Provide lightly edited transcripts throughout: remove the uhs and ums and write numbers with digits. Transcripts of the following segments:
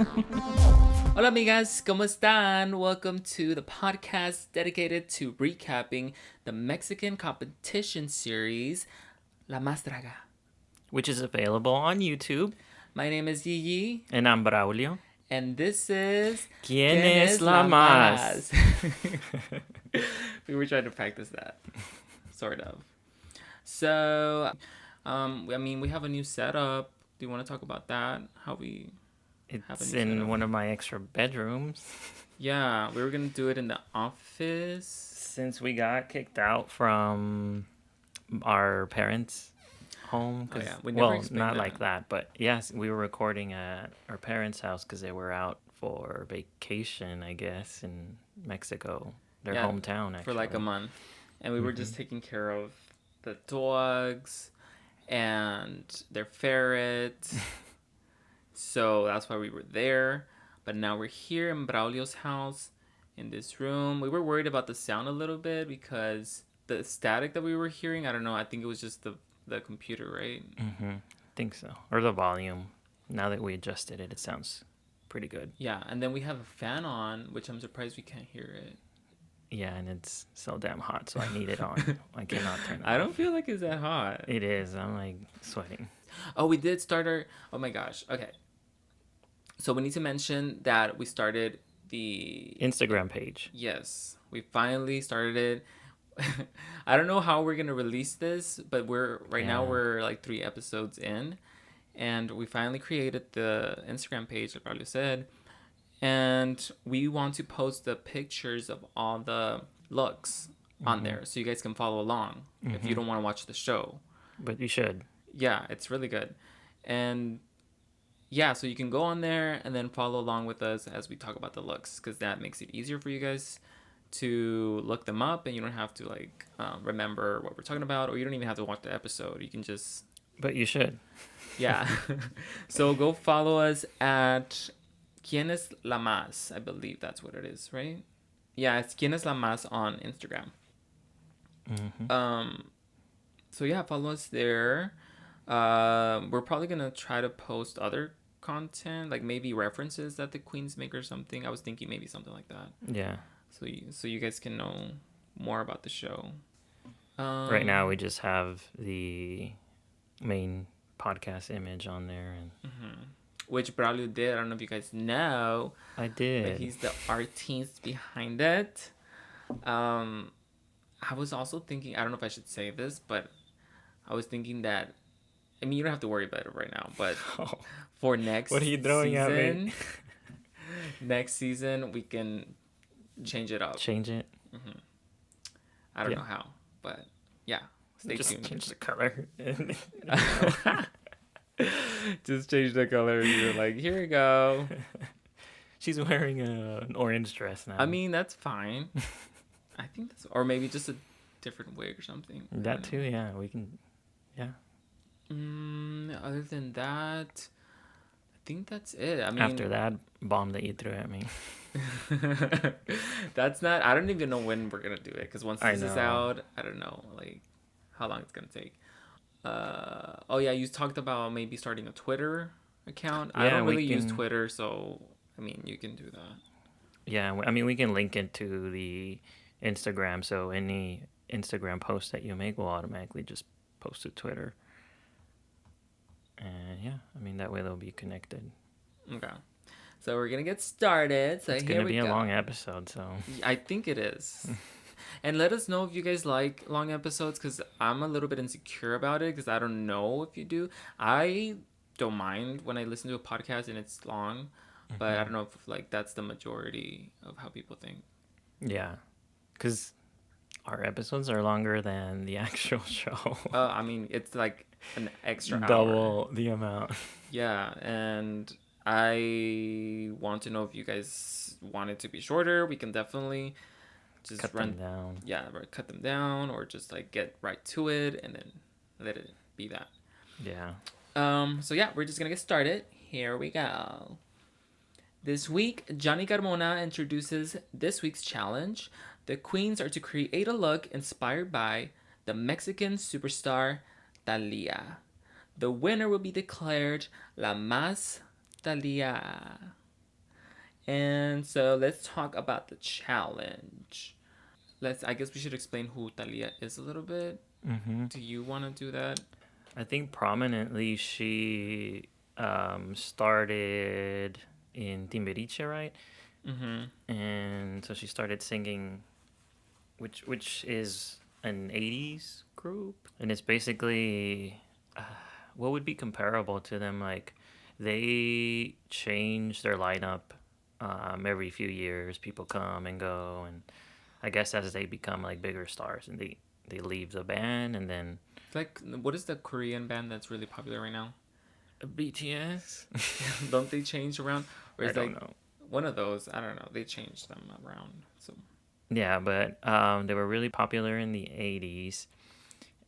Hola amigas, ¿cómo están? Welcome to the podcast dedicated to recapping the Mexican competition series, La Más Draga. Which is available on YouTube. My name is Yiyi. And I'm Braulio. And this is... ¿Quién es la más? We were trying to practice that. Sort of. So, we have a new setup. Do you want to talk about that? How we... It's in one of my extra bedrooms. Yeah, we were going to do it in the office. Since we got kicked out from our parents' home. Oh, yeah. Not like that. But yes, we were recording at our parents' house because they were out for vacation, I guess, in Mexico. Their hometown, actually. For like a month. And we were just taking care of the dogs and their ferret. So that's why we were there. But now we're here in Braulio's house in this room. We were worried about the sound a little bit because the static that we were hearing, I don't know, I think it was just the computer, right? Mm-hmm. I think so. Or the volume. Now that we adjusted it, it sounds pretty good. Yeah, and then we have a fan on, which I'm surprised we can't hear it. Yeah, and it's so damn hot, so I need it on. I cannot turn it off. I don't feel like it's that hot. It is. I'm like sweating. Oh, we did start our... Oh my gosh. Okay. So we need to mention that we started the... Instagram page. Yes. We finally started it. I don't know how we're going to release this, but now we're like 3 episodes in. And we finally created the Instagram page, like Pablo said. And we want to post the pictures of all the looks on there so you guys can follow along if you don't want to watch the show. But you should. Yeah, it's really good. And yeah, so you can go on there and then follow along with us as we talk about the looks because that makes it easier for you guys to look them up and you don't have to remember what we're talking about, or you don't even have to watch the episode. You can just... But you should. Yeah. So go follow us at... ¿Quién es la más? I believe that's what it is, right? Yeah, it's ¿Quién es la más on Instagram. Mm-hmm. So yeah, follow us there. We're probably gonna try to post other content, like maybe references that the queens make or something. I was thinking maybe something like that. Yeah. So you guys can know more about the show. Right now we just have the main podcast image on there, and which Braulio did. I don't know if you guys know. I did. But he's the artist behind it. I was also thinking, I don't know if I should say this, but I was thinking that, I mean, you don't have to worry about it right now, but for next what are you throwing season, at me? Next season, we can change it up. Change it? I don't know how, but yeah, stay tuned. Change the color. Just change the color. You're like, here we go. She's wearing an orange dress now. I mean, that's fine. I think that's... Or maybe just a different wig or something. That too, yeah. We can... Yeah. Other than that, I think that's it. I mean... After that bomb that you threw at me. That's not... I don't even know when we're going to do it. Because once this is out, I don't know, like, how long it's going to take. Oh yeah, you talked about maybe starting a Twitter account. Yeah, I don't really use Twitter, so I mean you can do that. Yeah, I mean we can link it to the Instagram, so any Instagram post that you make will automatically just post to Twitter. And yeah, I mean that way they'll be connected. Okay, so we're gonna get started. So it's gonna be a long episode, so I think it is. And let us know if you guys like long episodes, because I'm a little bit insecure about it, because I don't know if you do. I don't mind when I listen to a podcast and it's long, but I don't know if that's the majority of how people think. Yeah, because our episodes are longer than the actual show. I mean, it's like an extra double the amount. Yeah, and I want to know if you guys want it to be shorter. We can definitely... just cut them down. Yeah, cut them down, or just get right to it and then let it be that. Yeah. So yeah, we're just gonna get started. Here we go. This week, Johnny Carmona introduces this week's challenge. The queens are to create a look inspired by the Mexican superstar Thalía. The winner will be declared La Más Thalía. And so let's talk about the challenge. I guess we should explain who Thalía is a little bit. Mm-hmm. Do you want to do that? I think prominently she started in Timbiriche, right? Mm-hmm. And so she started singing, which is an 80s group. And it's basically what would be comparable to them. Like, they change their lineup every few years. People come and go. And I guess as they become like bigger stars and they leave the band and then Like, what is the Korean band that's really popular right now? BTS. Don't they change around? Or I is don't like know. one of those? I don't know. They changed them around. So Yeah, but they were really popular in the 80s.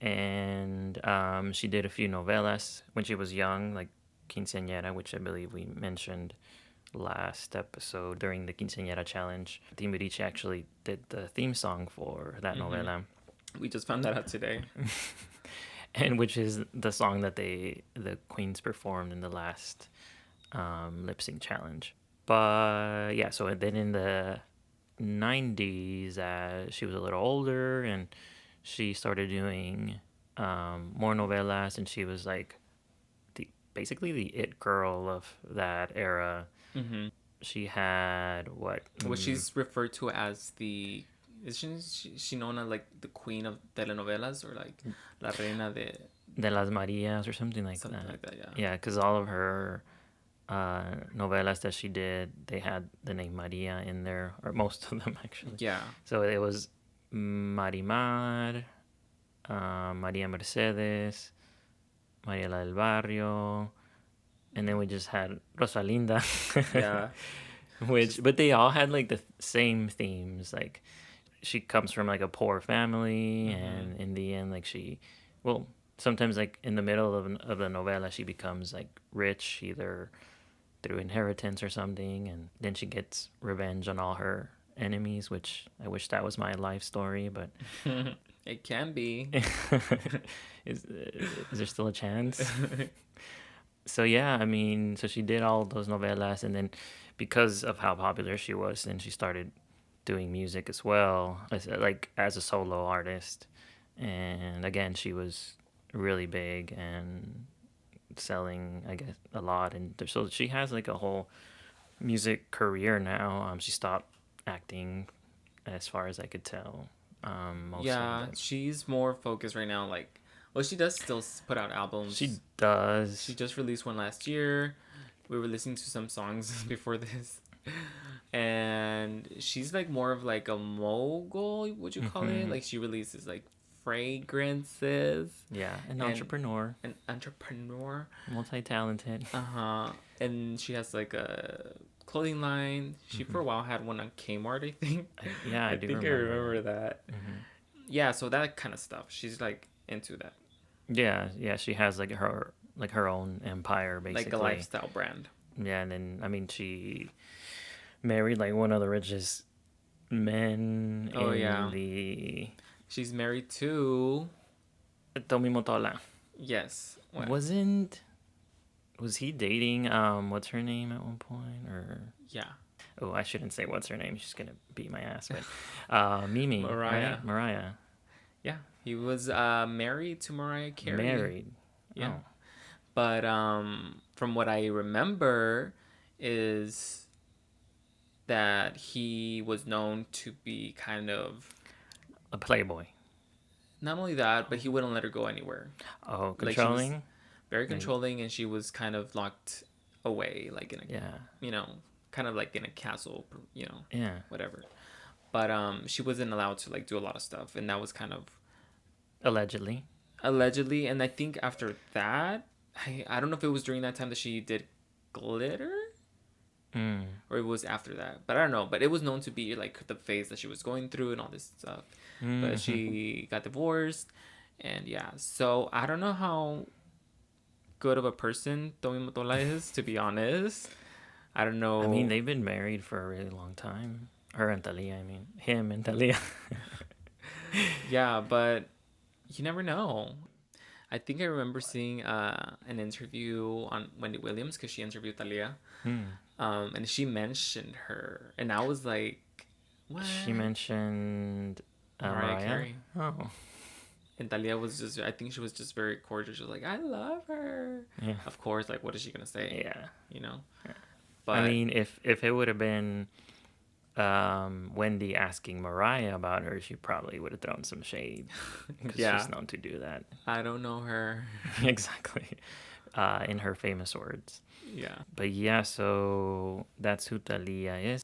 And she did a few novelas when she was young, like Quinceañera, which I believe we mentioned last episode during the Quinceañera challenge. Timbiriche actually did the theme song for that novela. We just found that out today. And which is the song that the queens performed in the last lip sync challenge. But yeah, so then in the 90s, she was a little older and she started doing more novelas, and she was like basically the it girl of that era. Mm-hmm. She had what? What she's referred to as the she known as like the queen of telenovelas or like la reina De las Marias or something like something that. like that. Yeah. Yeah, because all of her novelas that she did, they had the name Maria in there, or most of them actually. Yeah. So it was Marimar, Maria Mercedes, María la del Barrio, and then we just had Rosalinda. Yeah. But they all had like the same themes. Like, she comes from like a poor family, and in the end, like well, sometimes like in the middle of the novela, she becomes like rich either through inheritance or something, and then she gets revenge on all her enemies, which I wish that was my life story, but It can be. is there still a chance? So yeah, I mean, so she did all those novelas, and then because of how popular she was, then she started doing music as well, as a solo artist. And again, she was really big and selling, I guess, a lot. And so she has like a whole music career now. She stopped acting, as far as I could tell. Mostly, Yeah, but she's more focused right now. Like, well, she does still put out albums. she does. She just released one last year. We were listening to some songs before this, and she's like more of like a mogul. Would you call it? Like, she releases like fragrances. Yeah, an entrepreneur, multi-talented. And she has like a clothing line. She for a while had one on Kmart, I think. Yeah, I do think remember. I remember that. Yeah, so that kind of stuff. She's like into that. Yeah, she has like her own empire, basically. Like a lifestyle brand. Yeah, and then I mean, she married like one of the richest men in the. She's married to Tommy Motola. Yes. What? Was he dating what's her name at one point, or Yeah. Oh, I shouldn't say what's her name. She's gonna beat my ass. But Mimi, Mariah. right? Mariah. Yeah, he was married to Mariah Carey. Married. Yeah. Oh. But from what I remember is that he was known to be kind of a playboy. Not only that, but he wouldn't let her go anywhere. Oh, controlling? Like, very controlling, and she was kind of locked away, like in a, kind of like in a castle, whatever. But she wasn't allowed to like do a lot of stuff, and that was kind of allegedly. And I think after that, I don't know if it was during that time that she did Glitter, or it was after that, but I don't know. But it was known to be like the phase that she was going through and all this stuff. But she got divorced, and so I don't know how good of a person Tommy Motola is, to be honest. I don't know. I mean, they've been married for a really long time. Her and Thalía, I mean, him and Thalía. Yeah, but you never know. I think I remember seeing an interview on Wendy Williams, because she interviewed Thalía. And she mentioned her, and I was like, what? She mentioned Mariah Mariah. Carey. Oh, And Thalia was just, I think she was just very cordial. She was like, I love her. yeah, Of course, like, what is she going to say? yeah. You know? I But, mean, if it would have been Wendy asking Mariah about her, she probably would have thrown some shade because yeah, she's known to do that. I don't know her. Exactly. In her famous words. Yeah. But yeah, so that's who Thalia is.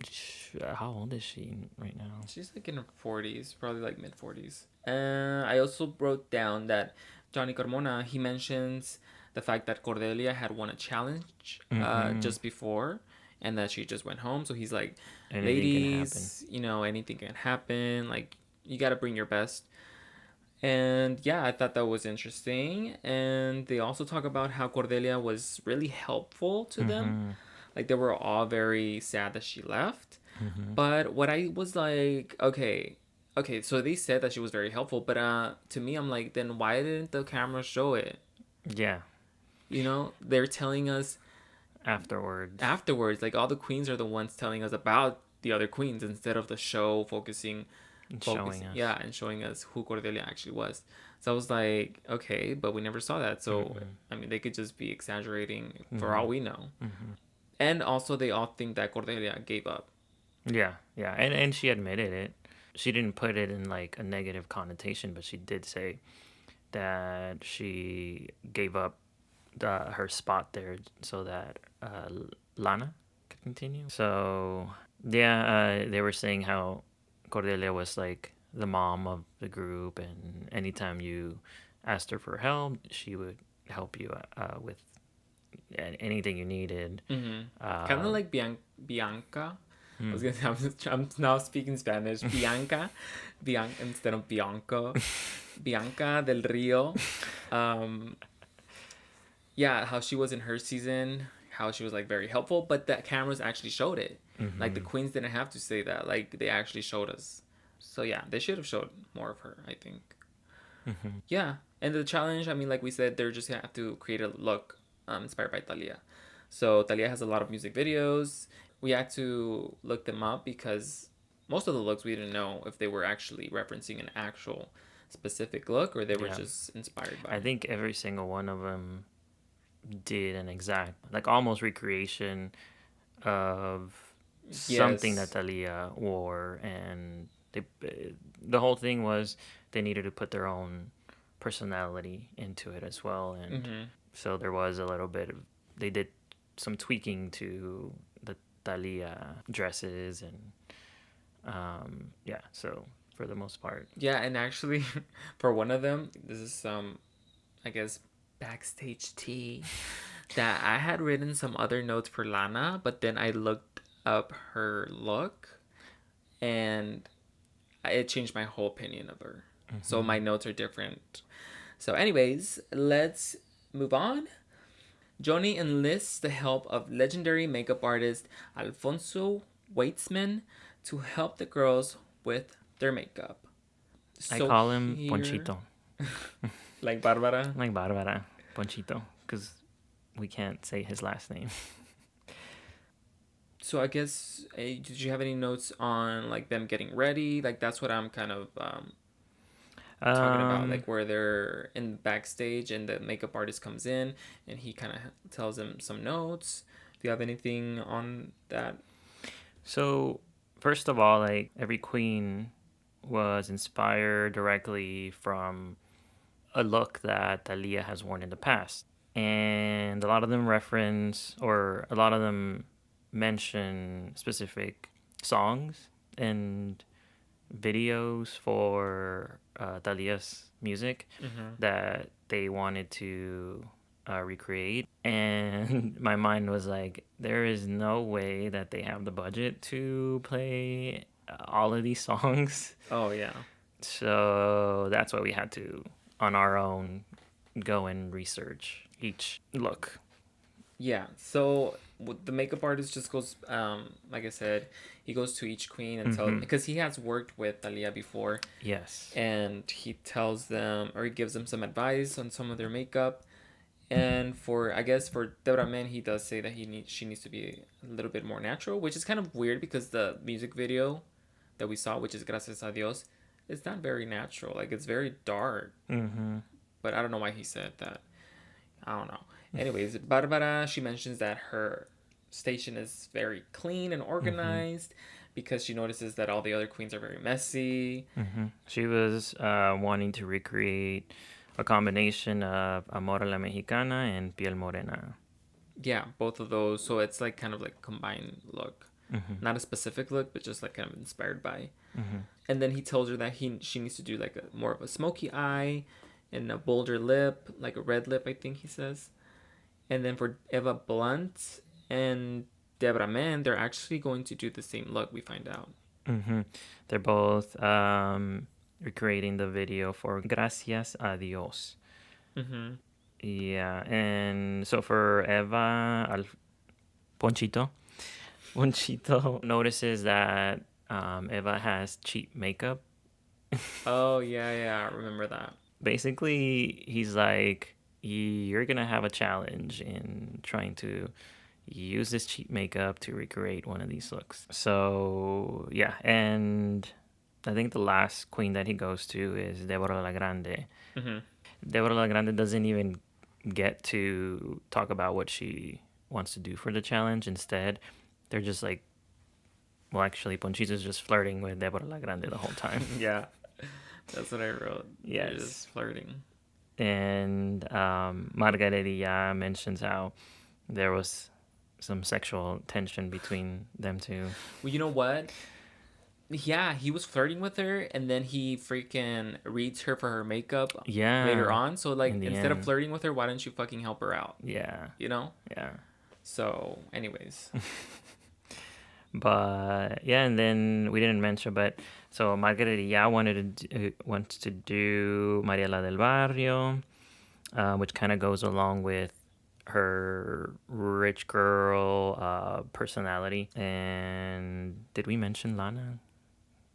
How old is she right now? She's like in her 40s, probably like mid 40s. I also wrote down that Johnny Carmona, he mentions the fact that Cordelia had won a challenge just before and that she just went home. So he's like, Anything can happen. ladies, anything can happen. Like, you got to bring your best. And yeah, I thought that was interesting. And they also talk about how Cordelia was really helpful to them. Like, they were all very sad that she left. But what I was like, okay, so they said that she was very helpful, but to me, I'm like, then why didn't the camera show it? Yeah. They're telling us Afterwards. like all the queens are the ones telling us about the other queens instead of the show focusing, Showing us. yeah, and showing us who Cordelia actually was. So I was like, okay, but we never saw that. So I mean, they could just be exaggerating for all we know. And also, they all think that Cordelia gave up. Yeah, yeah. And she admitted it. She didn't put it in like a negative connotation, but she did say that she gave up her spot there so that Lana could continue. So yeah, they were saying how Cordelia was like the mom of the group, and anytime you asked her for help, she would help you with anything you needed. Kind of like Bianca. I was gonna say, I'm now speaking Spanish. Bianca instead of Bianco. Bianca del Rio. Um, yeah, how she was in her season, how she was like very helpful, but the cameras actually showed it. Like the queens didn't have to say that. Like they actually showed us. So yeah, they should have showed more of her, I think. Yeah, and the challenge, I mean, like we said, they're just gonna have to create a look inspired by Thalia. So Thalia has a lot of music videos. We had to look them up because most of the looks we didn't know if they were actually referencing an actual specific look or they were Yeah. just inspired by. I think every single one of them did an exact, like almost recreation of something that Yes. Thalia wore, and the whole thing was they needed to put their own personality into it as well, and so there was a little bit of, they did some tweaking to the Thalia dresses, and yeah, so for the most part. Yeah, and actually, for one of them, this is some, I guess, backstage tea that I had written some other notes for Lana, but then I looked up her look and it changed my whole opinion of her. So my notes are different. So, anyways, let's move on. Joni enlists the help of legendary makeup artist Alfonso Weitzman to help the girls with their makeup. I So call him here, Ponchito, like Barbara. like Barbara, Ponchito, because we can't say his last name. So I guess, did you have any notes on like them getting ready? Like that's what I'm kind of talking about, like where they're in backstage and the makeup artist comes in and he kind of tells them some notes. Do you have anything on that? So, first of all, like every queen was inspired directly from a look that Thalia has worn in the past. And a lot of them reference, or a lot of them mention specific songs and videos for Thalia's music that they wanted to recreate. And my mind was like, there is no way that they have the budget to play all of these songs. Oh yeah. So that's why we had to, on our own, go and research each look. Yeah. So the makeup artist just goes, like I said, he goes to each queen and tells, because he has worked with Thalia before, Yes. and he tells them or he gives them some advice on some of their makeup. And for I guess for Debramen, he does say that she needs to be a little bit more natural, which is kind of weird because the music video that we saw, which is Gracias a Dios, is not very natural. Like it's very dark. Mm-hmm. But I don't know why he said that. I don't know. Anyways, Barbara, she mentions that her station is very clean and Mm-hmm. organized because she notices that all the other queens are very messy. Mm-hmm. She was wanting to recreate a combination of Amor a la Mexicana and Piel Morena. Yeah, both of those. So it's like kind of like combined look. Mm-hmm. Not a specific look, but just like kind of inspired by. Mm-hmm. And then he tells her that she needs to do like a more of a smoky eye and a bolder lip, like a red lip, I think he says. And then for Eva Blunt and Debra Man, they're actually going to do the same look, we find out. Mm-hmm. They're both recreating the video for Gracias a Dios. Mm-hmm. Yeah, and so for Ponchito, Ponchito notices that Eva has cheap makeup. Oh, yeah, yeah, I remember that. Basically, he's like, you're gonna have a challenge in trying to use this cheap makeup to recreate one of these looks. So yeah, and I think the last queen that he goes to is Deborah La Grande. Mm-hmm. Deborah La Grande doesn't even get to talk about what she wants to do for the challenge. Instead, they're just like, well, actually, Ponchito's just flirting with Deborah La Grande the whole time. Yeah, that's what I wrote. They're Yes. just flirting. And Margarita mentions how there was some sexual tension between them two. Well, you know what? Yeah, he was flirting with her, and then he freaking reads her for her makeup later Yeah, on. So, in like, the instead of end. flirting with her, why don't you fucking help her out? Yeah, You know? yeah. So, anyways. But yeah, and then we didn't mention, but so Margarita wants to do Mariela del Barrio, which kind of goes along with her rich girl personality. And did we mention Lana?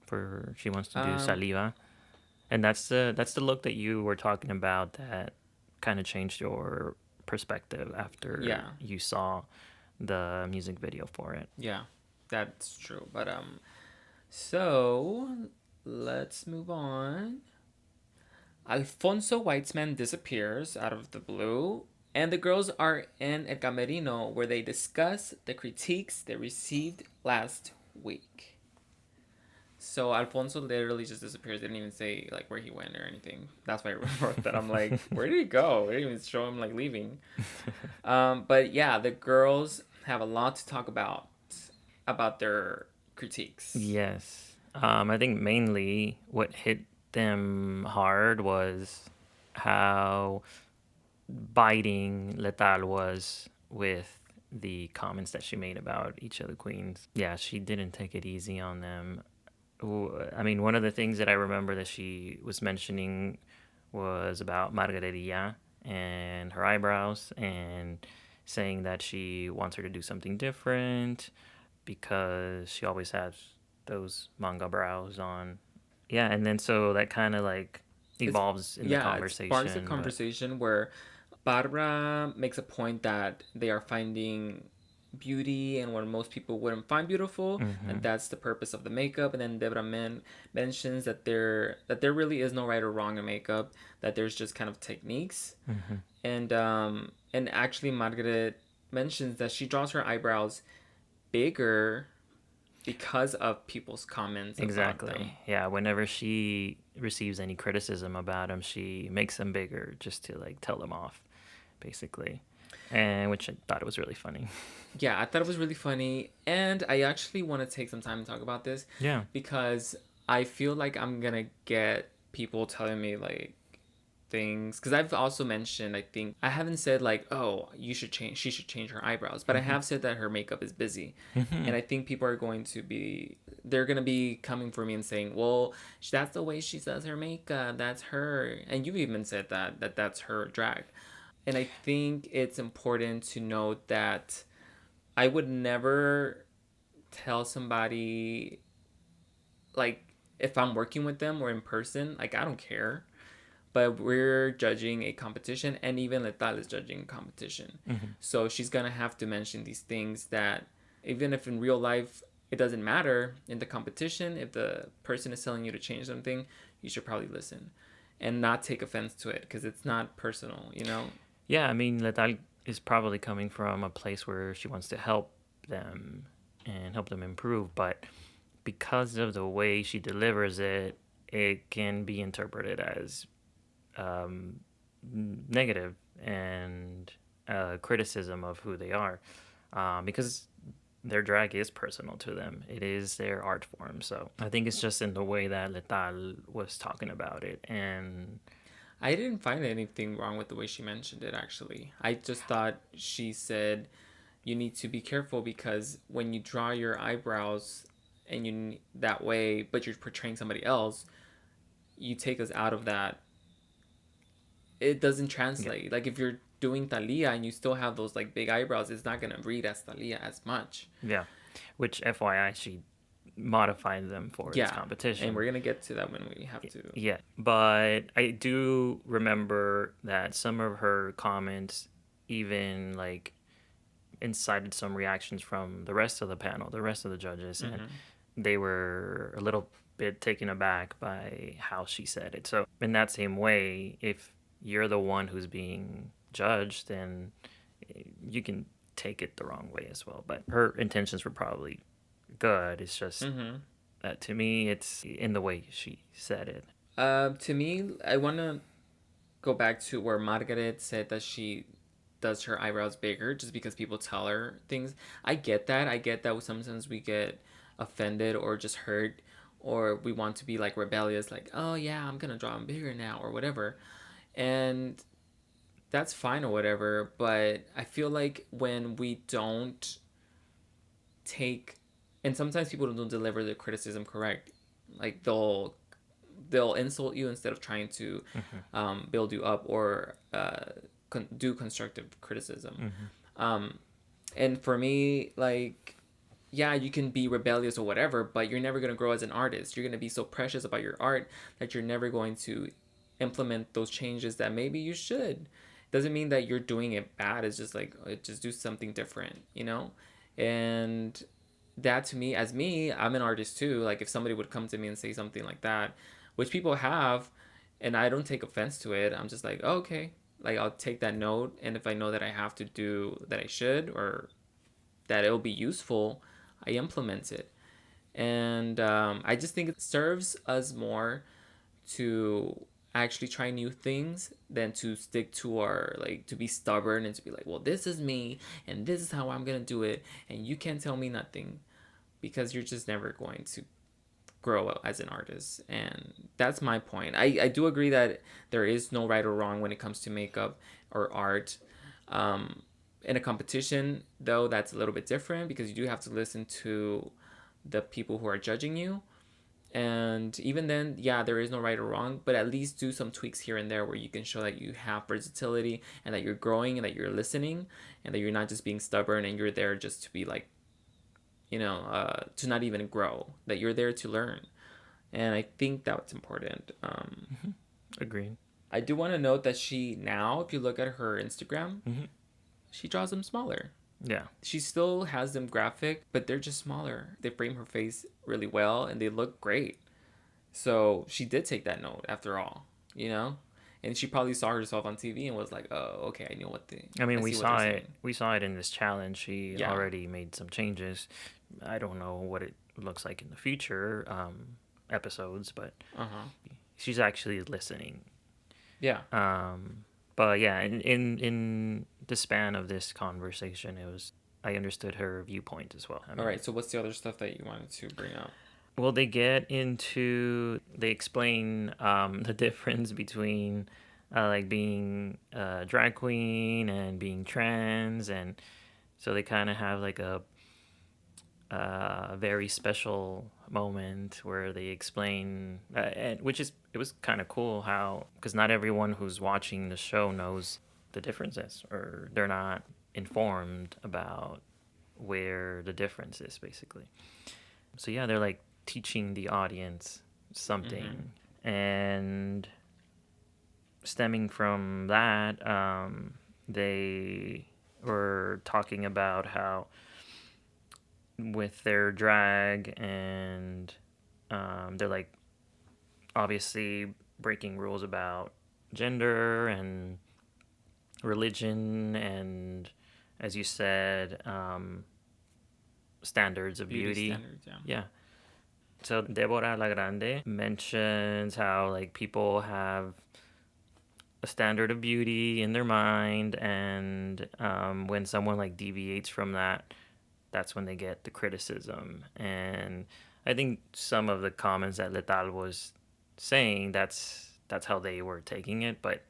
For she wants to do Um, Saliva, and that's the look that you were talking about that kind of changed your perspective after yeah, you saw the music video for it. yeah, that's true. But, so let's move on. Alfonso Weitzman disappears out of the blue, and the girls are in El Camerino where they discuss the critiques they received last week. So Alfonso literally just disappears. They didn't even say like where he went or anything. That's why I wrote that. I'm like, where did he go? They didn't even show him like leaving. But yeah, the girls have a lot to talk about their critiques. Yes. I think mainly what hit them hard was how biting Letal was with the comments that she made about each of the queens. Yeah, she didn't take it easy on them. I mean, one of the things that I remember that she was mentioning was about Margarita and her eyebrows and saying that she wants her to do something different because she always has those manga brows on. Yeah, and then so that kind of like It's evolves in the yeah, it sparks a conversation, but conversation where Barbara makes a point that they are finding beauty and what most people wouldn't find beautiful, mm-hmm, and that's the purpose of the makeup. And then Debra mentions that there really is no right or wrong in makeup, that there's just kind of techniques. mm-hmm. And actually Margaret mentions that she draws her eyebrows bigger because of people's comments about them. Exactly. Yeah, whenever she receives any criticism about him, she makes them bigger just to like tell them off, basically. And which I thought it was really funny. Yeah, I thought it was really funny, and I actually want to take some time to talk about this Yeah. because I feel like I'm gonna get people telling me like things because I've also mentioned, I think I haven't said like, oh, she should change her eyebrows, but I Mm-hmm. have said that her makeup is busy. Mm-hmm. And I think people are going to be they're going to be coming for me and saying, well, that's the way she does her makeup, that's her. And you've even said that's her drag. And I think it's important to note that I would never tell somebody, like, if I'm working with them or in person, like, I don't care. but we're judging a competition, and even Letal is judging a competition. Mm-hmm. So she's gonna have to mention these things that even if in real life it doesn't matter, in the competition, if the person is telling you to change something, you should probably listen and not take offense to it because it's not personal, you know? Yeah, I mean, Letal is probably coming from a place where she wants to help them and help them improve, but because of the way she delivers it, it can be interpreted as um, negative and criticism of who they are, because their drag is personal to them. It is their art form. So I think it's just in the way that Letal was talking about it. And I didn't find anything wrong with the way she mentioned it, actually. I just thought she said you need to be careful because when you draw your eyebrows and you that way, but you're portraying somebody else, you take us out of that. It doesn't yeah, translate. Like if you're doing Thalia and you still have those like big eyebrows, it's not gonna read as Thalia as much. yeah. Which, FYI, she modified them for this Yeah, and competition. we're gonna get to that when we have to. Yeah, but I do remember that some of her comments even like incited some reactions from the rest of the panel, the rest of the judges, and Mm-hmm. they were a little bit taken aback by how she said it. So, in that same way, if you're the one who's being judged, then you can take it the wrong way as well. But her intentions were probably good. It's just Mm-hmm. that to me, it's in the way she said it. To me, I wanna go back to where Margaret said that she does her eyebrows bigger just because people tell her things. I get that. I get that sometimes we get offended or just hurt or we want to be like rebellious, like, oh yeah, I'm gonna draw them bigger now or whatever. And that's fine or whatever. But I feel like when we don't take, and sometimes people don't deliver the criticism correct, like they'll insult you instead of trying to Mm-hmm. build you up or do constructive criticism. Mm-hmm. Um, and for me, like, yeah, you can be rebellious or whatever, but you're never going to grow as an artist. You're going to be so precious about your art that you're never going to implement those changes that maybe you should. Doesn't mean that you're doing it bad. It's just like, just do something different, you know? And that to me, as me, I'm an artist too. Like, if somebody would come to me and say something like that, which people have, and I don't take offense to it, I'm just like, oh, okay. Like, I'll take that note. And if I know that I have to do that, I should, or that it'll be useful, I implement it. And I just think it serves us more to actually try new things than to stick to our, like, to be stubborn and to be like, well, this is me and this is how I'm gonna do it and you can't tell me nothing, because you're just never going to grow as an artist. And that's my point. I do agree that there is no right or wrong when it comes to makeup or art. um, in a competition though, that's a little bit different because you do have to listen to the people who are judging you. And even then, yeah, there is no right or wrong, but at least do some tweaks here and there where you can show that you have versatility and that you're growing and that you're listening and that you're not just being stubborn and you're there just to be like, to not even grow, that you're there to learn. And I think that's important. Mm-hmm. Agreed. I do want to note that she now, if you look at her Instagram, Mm-hmm. she draws them smaller. Yeah. She still has them graphic, but they're just smaller. They frame her face really well and they look great. So she did take that note after all, you know? And she probably saw herself on TV and was like, "Oh, okay, I know I mean, I we see what they're saw it. saying." We saw it in this challenge. She Yeah. already made some changes. I don't know what it looks like in the future episodes, but Uh huh. she's actually listening. Yeah. But yeah, in the span of this conversation, it was I understood her viewpoint as well. I All mean, right. So what's the other stuff that you wanted to bring up? well, they explain the difference between like being a drag queen and being trans, and so they kind of have like a very special moment where they explain, and which is it was kind of cool how, because not everyone who's watching the show knows the differences, or they're not informed about where the difference is basically. So yeah, they're like teaching the audience Mm-hmm. something, and stemming from that, they were talking about how with their drag and they're like obviously breaking rules about gender and religion and, as you said, standards of Beauty beauty. standards, yeah. Yeah. So Deborah La Grande mentions how like people have a standard of beauty in their mind, and when someone like deviates from that, that's when they get the criticism. And I think some of the comments that Letal was saying, that's how they were taking it, but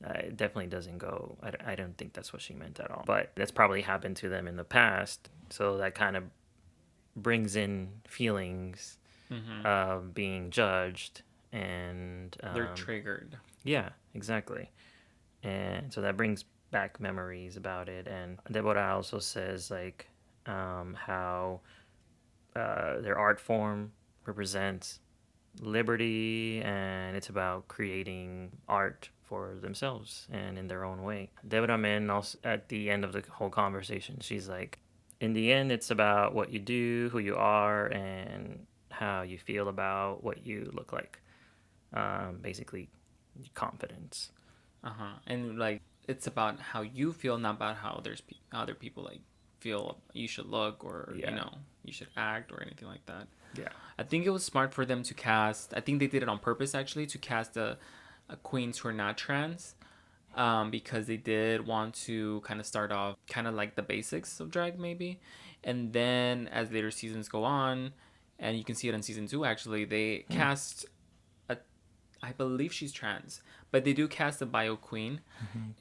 it definitely doesn't go. I don't think that's what she meant at all. But that's probably happened to them in the past, so that kind of brings in feelings of being judged, and They're triggered. yeah, exactly. And so that brings back memories about it. And Deborah also says like how their art form represents liberty, and it's about creating art for themselves and in their own way. Deborah Men also at the end of the whole conversation, she's like, in the end, it's about what you do, who you are, and how you feel about what you look like. Basically, confidence. And like it's about how you feel, not about how other people like feel you should look, or Yeah. you should act or anything like that. Yeah. I think it was smart for them to cast. I think they did it on purpose actually, to cast a queens who are not trans, because they did want to kind of start off kind of like the basics of drag maybe, and then as later seasons go on, and you can see it in season 2 actually, they cast a, I believe she's trans, but they do cast a bio queen,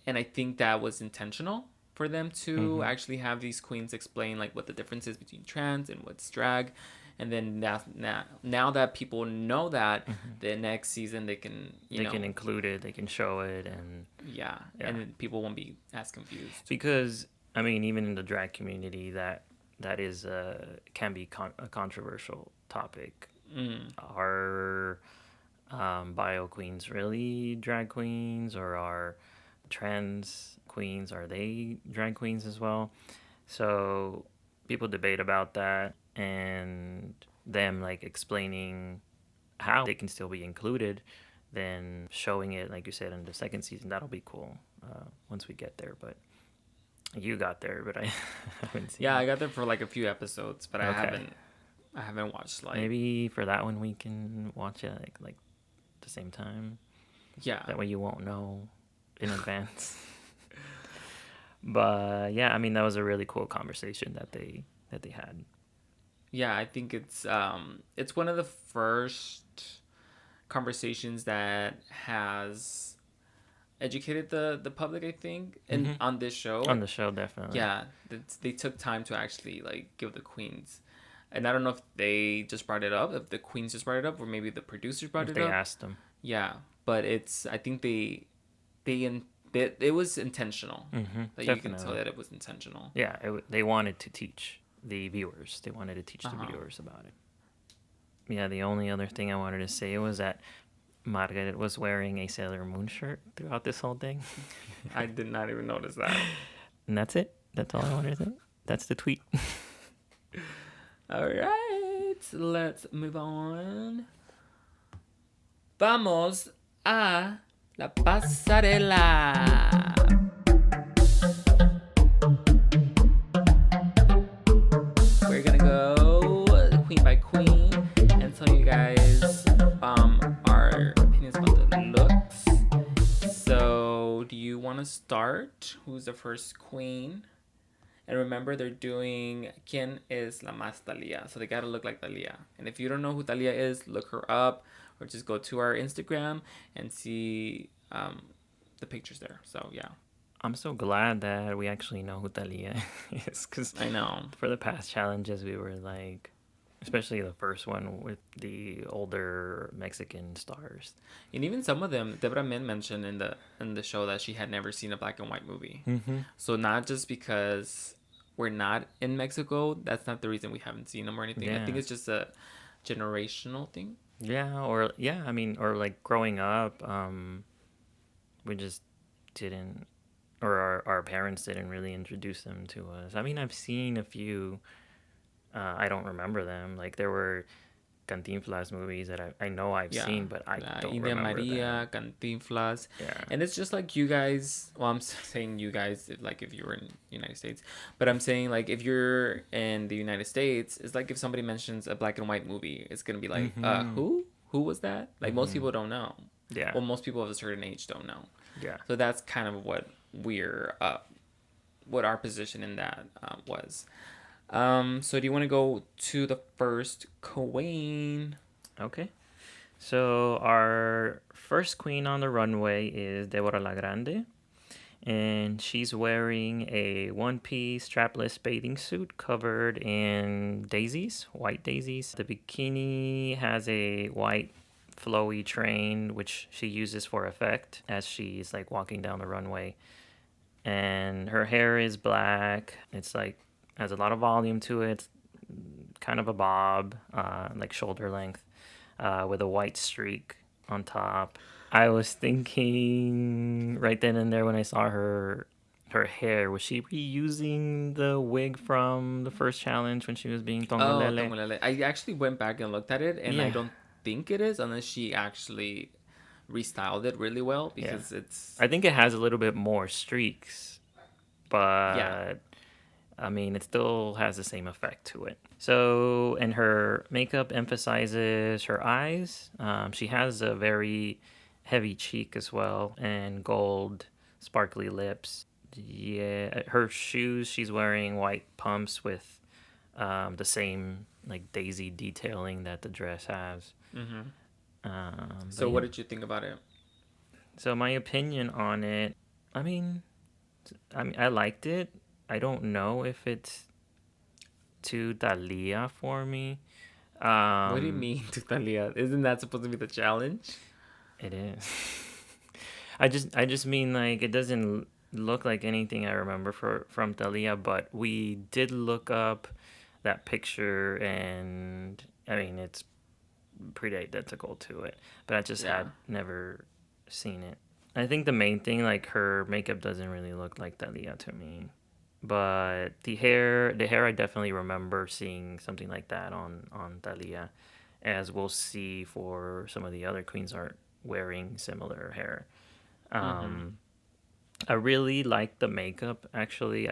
and I think that was intentional for them to actually have these queens explain like what the difference is between trans and what's drag. And then now that people know that, the next season they can they can include it, they can show it, and yeah, and then people won't be as confused. because I mean, even in the drag community, that is can be a controversial topic. Are bio queens really drag queens, or are trans queens, are they drag queens as well? So people debate about that, and them like explaining how they can still be included, then showing it like you said in the second season. That'll be cool once we get there. But you got there, but I haven't seen Yeah, it. I got there for like a few episodes, but Okay. I haven't watched like Maybe for that one we can watch it like the same time. yeah. That way you won't know in advance. But yeah, I mean that was a really cool conversation that they had. Yeah, I think it's one of the first conversations that has educated the public, I think, and on this show. On the show, definitely. Yeah, they took time to actually like give the queens, and I don't know if they just brought it up, if the queens just brought it up, or maybe the producers brought If it they up. asked them. Yeah, but I think it was intentional. That you can tell Definitely. that it was intentional. Yeah, they wanted to teach the viewers. They wanted to teach the viewers about it. Yeah, the only other thing I wanted to say was that Margaret was wearing a Sailor Moon shirt throughout this whole thing. I did not even notice that. And that's it. That's all I wanted to say. That's the tweet. All right, let's move on. Vamos a la pasarela. We're gonna go queen by queen and tell you guys our opinions about the looks. So, do you want to start? Who's the first queen? And remember, they're doing ¿Quién es la Más Thalía? So they gotta look like Thalía. And if you don't know who Thalía is, look her up, or just go to our Instagram and see the pictures there. So yeah. I'm so glad that we actually know who Thalía is, because I know. for the past challenges we were like, especially the first one with the older Mexican stars. And even some of them, Debra Min mentioned in the show that she had never seen a black and white movie. So not just because we're not in Mexico, that's not the reason we haven't seen them or anything. I think it's just a generational thing. Yeah, or I mean, or like growing up, we just didn't, or our parents didn't really introduce them to us. I mean, I've seen a few. I don't remember them. Like there were Cantinflas movies that I know I've Yeah, seen, but I La don't India remember them. Maria, Cantinflas, Yeah. and it's just like you guys. Well, I'm saying you guys, like if you were in the United States, but I'm saying like if you're in the United States, it's like if somebody mentions a black and white movie, it's gonna be like, Mm-hmm. who? Who was that? Like most Mm-hmm. people don't know. Yeah. Well, most people of a certain age don't know. Yeah. So that's kind of what our position in that was. So do you want to go to the first queen? Okay. So our first queen on the runway is Deborah La Grande, and she's wearing a one-piece strapless bathing suit covered in daisies, white daisies. The bikini has a white flowy train which she uses for effect as she's like walking down the runway, and her hair is black. It's like has a lot of volume to it, kind of a bob, like shoulder length, with a white streak on top. I was thinking right then and there when I saw her hair, was she reusing the wig from the first challenge when she was being Oh, Tongolele? Tongolele. I actually went back and looked at it, and I Yeah, don't think it is unless she actually restyled it really well yeah. because it's I think it has a little bit more streaks, yeah. but I mean, it still has the same effect to it. So, and her makeup emphasizes her eyes. She has a very heavy cheek as well, and gold, sparkly lips. Yeah, her shoes, she's wearing white pumps with the same like daisy detailing that the dress has. Mm-hmm. But So what yeah, did you think about it? so my opinion on it, I mean, I liked it. I don't know if it's too Thalia for me. What do you Um, mean, Tutalia? Isn't that supposed to be the challenge? it is. I just mean like it doesn't look like anything I remember from Thalia, but we did look up that picture, and I mean it's pretty identical to it, but I just Yeah. had never seen it. I think the main thing, like her makeup doesn't really look like Thalia to me. But the hair, I definitely remember seeing something like that on Thalia, as we'll see for some of the other queens are wearing similar hair. Mm-hmm. Um, I really liked the makeup. Actually,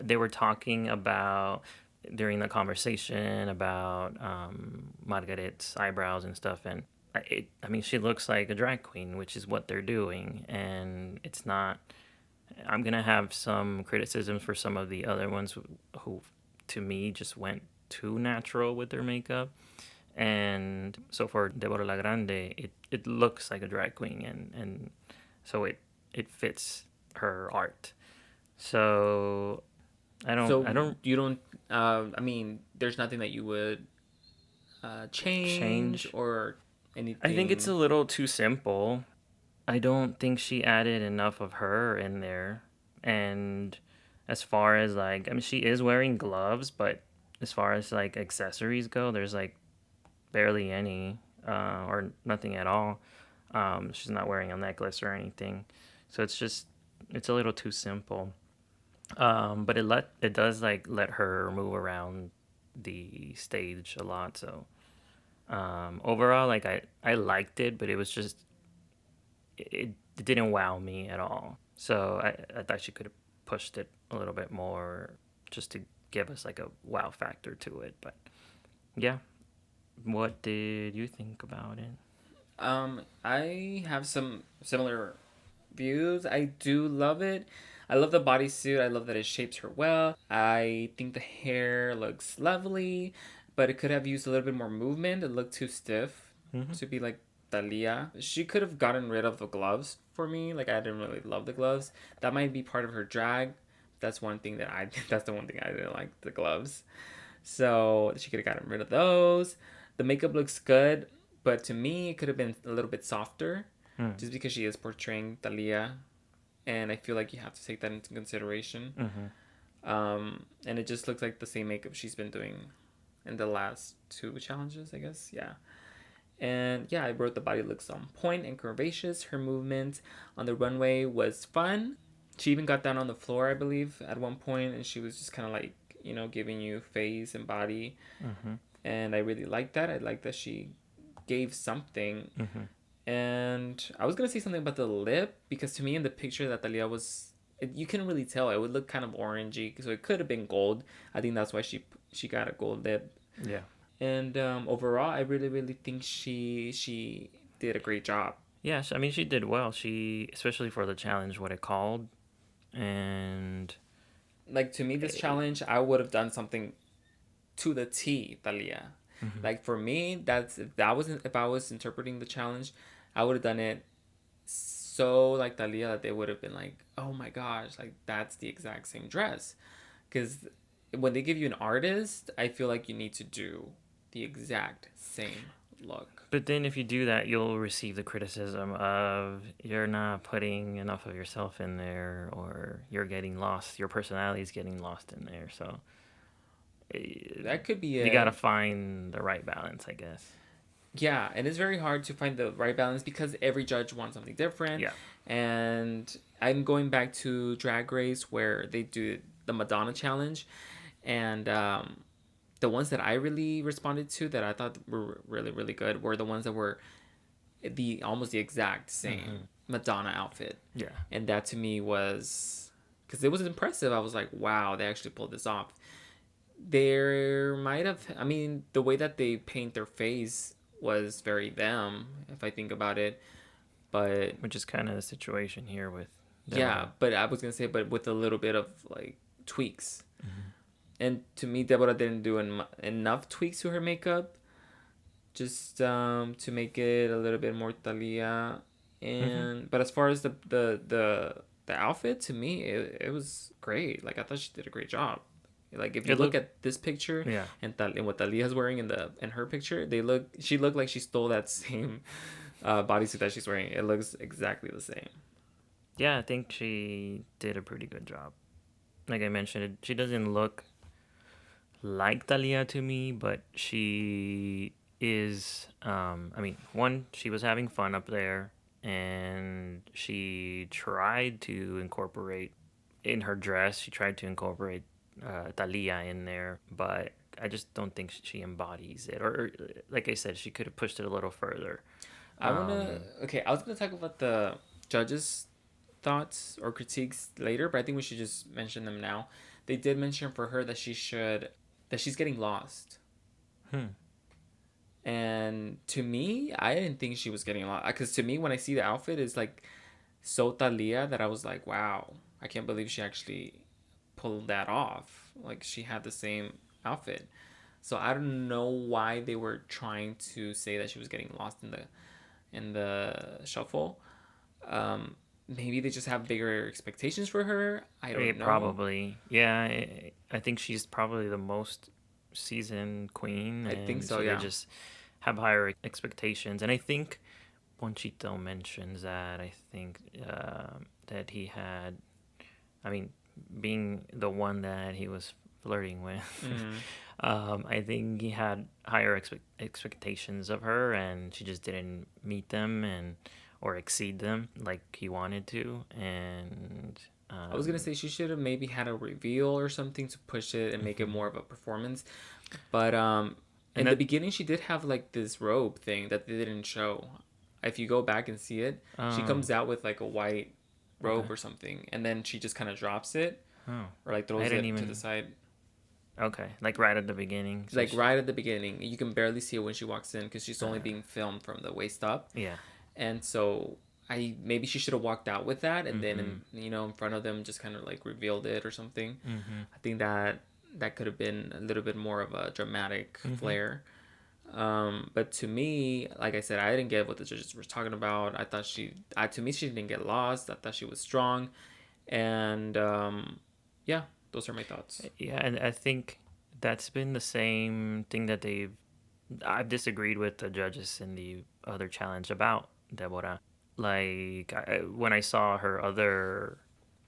they were talking about during the conversation about Margaret's eyebrows and stuff, and I mean, she looks like a drag queen, which is what they're doing, and it's not. I'm gonna have some criticisms for some of the other ones who to me, just went too natural with their makeup. And so for Deborah La Grande, it looks like a drag queen, and so it fits her art. So I So don't you don't. I mean, there's nothing that you would change change. or I think it's a anything. little too simple. I don't think she added enough of her in there. And as far as like, I mean, she is wearing gloves, but as far as like accessories go, there's like barely any, or nothing at all. She's not wearing a necklace or anything, so it's a little too simple. But it does like let her move around the stage a lot. So overall, like I liked it, but it was just it didn't wow me at all. So I thought she could have pushed it a little bit more just to give us like a wow factor to it. But yeah, what did you think about it? I have some similar views. I do love it. I love the bodysuit. I love that it shapes her well. I think the hair looks lovely, but it could have used a little bit more movement. It looked too stiff Mm-hmm. to be like Thalia. She could have gotten rid of the gloves for me. Like I didn't really love the gloves. That might be part of her drag. That's one thing that I that's the one thing I didn't like, the gloves. So she could have gotten rid of those. The makeup looks good, but to me, it could have been a little bit softer, Mm. just because she is portraying Thalia, and I feel like you have to take that into consideration. Mm-hmm. And it just looks like the same makeup she's been doing in the last two challenges, I guess. Yeah, And yeah, I wrote the body looks on point and curvaceous. Her movement on the runway was fun. She even got down on the floor, I believe, at one point, and she was just kind of like, giving you face and body. Mm-hmm. And I really liked that. I liked that she gave something. Mm-hmm. And I was gonna say something about the lip because to me in the picture that Thalia was, you couldn't really tell. It would look kind of orangey, so it could have been gold. I think that's why she got a gold lip. Yeah. And overall, I really think she did a great job. Yes, I mean she did well. She, especially for the challenge, what it called, and Like to me, this challenge, I would have done something to the T, Thalia. mm-hmm. Like for me, if I was interpreting the challenge, I would have done it so like Thalia that they would have been like, oh my gosh, like that's the exact same dress. Because when they give you an artist, I feel like you need to do the exact same look. But then if you do that, you'll receive the criticism of you're not putting enough of yourself in there, or you're getting lost. Your personality is getting lost in there. So That could be you gotta it. find the right balance, I guess. Yeah, and it's very hard to find the right balance because every judge wants something different. Yeah. And I'm going back to Drag Race where they do the Madonna challenge, and the ones that I really responded to that I thought were really good were the ones that were the almost the exact same Mm-hmm. Madonna outfit. Yeah. And that to me was because it was impressive. I was like, wow, they actually pulled this off. There might have, I mean, the way that they paint their face was very them, if I think about it. But Which is kind of the situation here with yeah, Deborah. but I was gonna say, but with a little bit of like tweaks. Mm-hmm. And to me, Deborah didn't do enough tweaks to her makeup, just to make it a little bit more Thalia. Mm-hmm. And but as far as the outfit, to me, it was great. Like I thought she did a great job. Like if you It look looked, at this picture yeah. and what Thalia's wearing in her picture, she looked like she stole that same bodysuit that she's wearing. It looks exactly the same. Yeah, I think she did a pretty good job. Like I mentioned, she doesn't look like Thalia to me, but she is. I mean, one, she was having fun up there, and she tried to incorporate in her dress. She tried to incorporate Thalia in there, but I just don't think she embodies it. Or like I said, she could have pushed it a little further. Um, I was gonna talk about the judges' thoughts or critiques later, but I think we should just mention them now. They did mention for her that she's getting lost. hmm. And to me, I didn't think she was getting lost because to me, when I see the outfit, it's like so Thalia that I was like, wow, I can't believe she actually pulled that off. Like she had the same outfit. So I don't know why they were trying to say that she was getting lost in the shuffle. Maybe they just have bigger expectations for her. I Yeah, don't know. probably. Yeah, I think she's probably the most seasoned queen, I think and so. so they Yeah. just have higher expectations. And I think Ponchito mentions that. I think that he had, I mean, being the one that he was flirting with, Mm-hmm. I think he had higher expectations of her, and she just didn't meet them and or exceed them like he wanted to. And I was gonna say she should have maybe had a reveal or something to push it and make it mhm. more of a performance. But And in the that beginning, she did have like this robe thing that they didn't show. If you go back and see it, she oh, comes out with like a white okay. robe or something, and then she just kind of drops it Oh, or like I throws didn't it to the even. side, Okay, like right at the beginning. So like right at the beginning. You can barely see it when she walks in because she's only uh, being filmed from the waist up, yeah. and so I maybe she should have walked out with that, and then Mhm. in front of them just kind of like revealed it or something. Mhm. I think that could have been a little bit more of a dramatic Mhm. flair. But to me, like I said, I didn't get what the judges were talking about. I thought to me, she didn't get lost. I thought she was strong, and yeah, those are my thoughts. Yeah, and I think that's been the same thing that they've. I've disagreed with the judges in the other challenge about Deborah. Like when I saw her other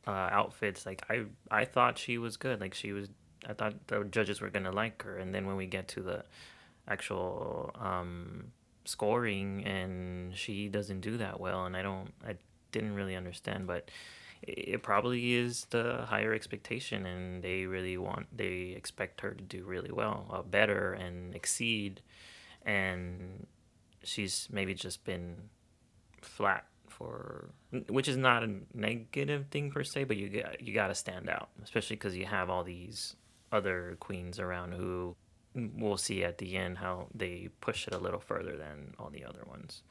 outfits, like I thought she was good. Like she was. I thought the judges were gonna like her, and then when we get to the actual scoring, and she doesn't do that well. And I didn't really understand, but it probably is the higher expectation, and they expect her to do really well, better, and exceed. And she's maybe just been flat for, which is not a negative thing per se, but you got to stand out, especially because you have all these other queens around who we'll see at the end how they push it a little further than all the other ones.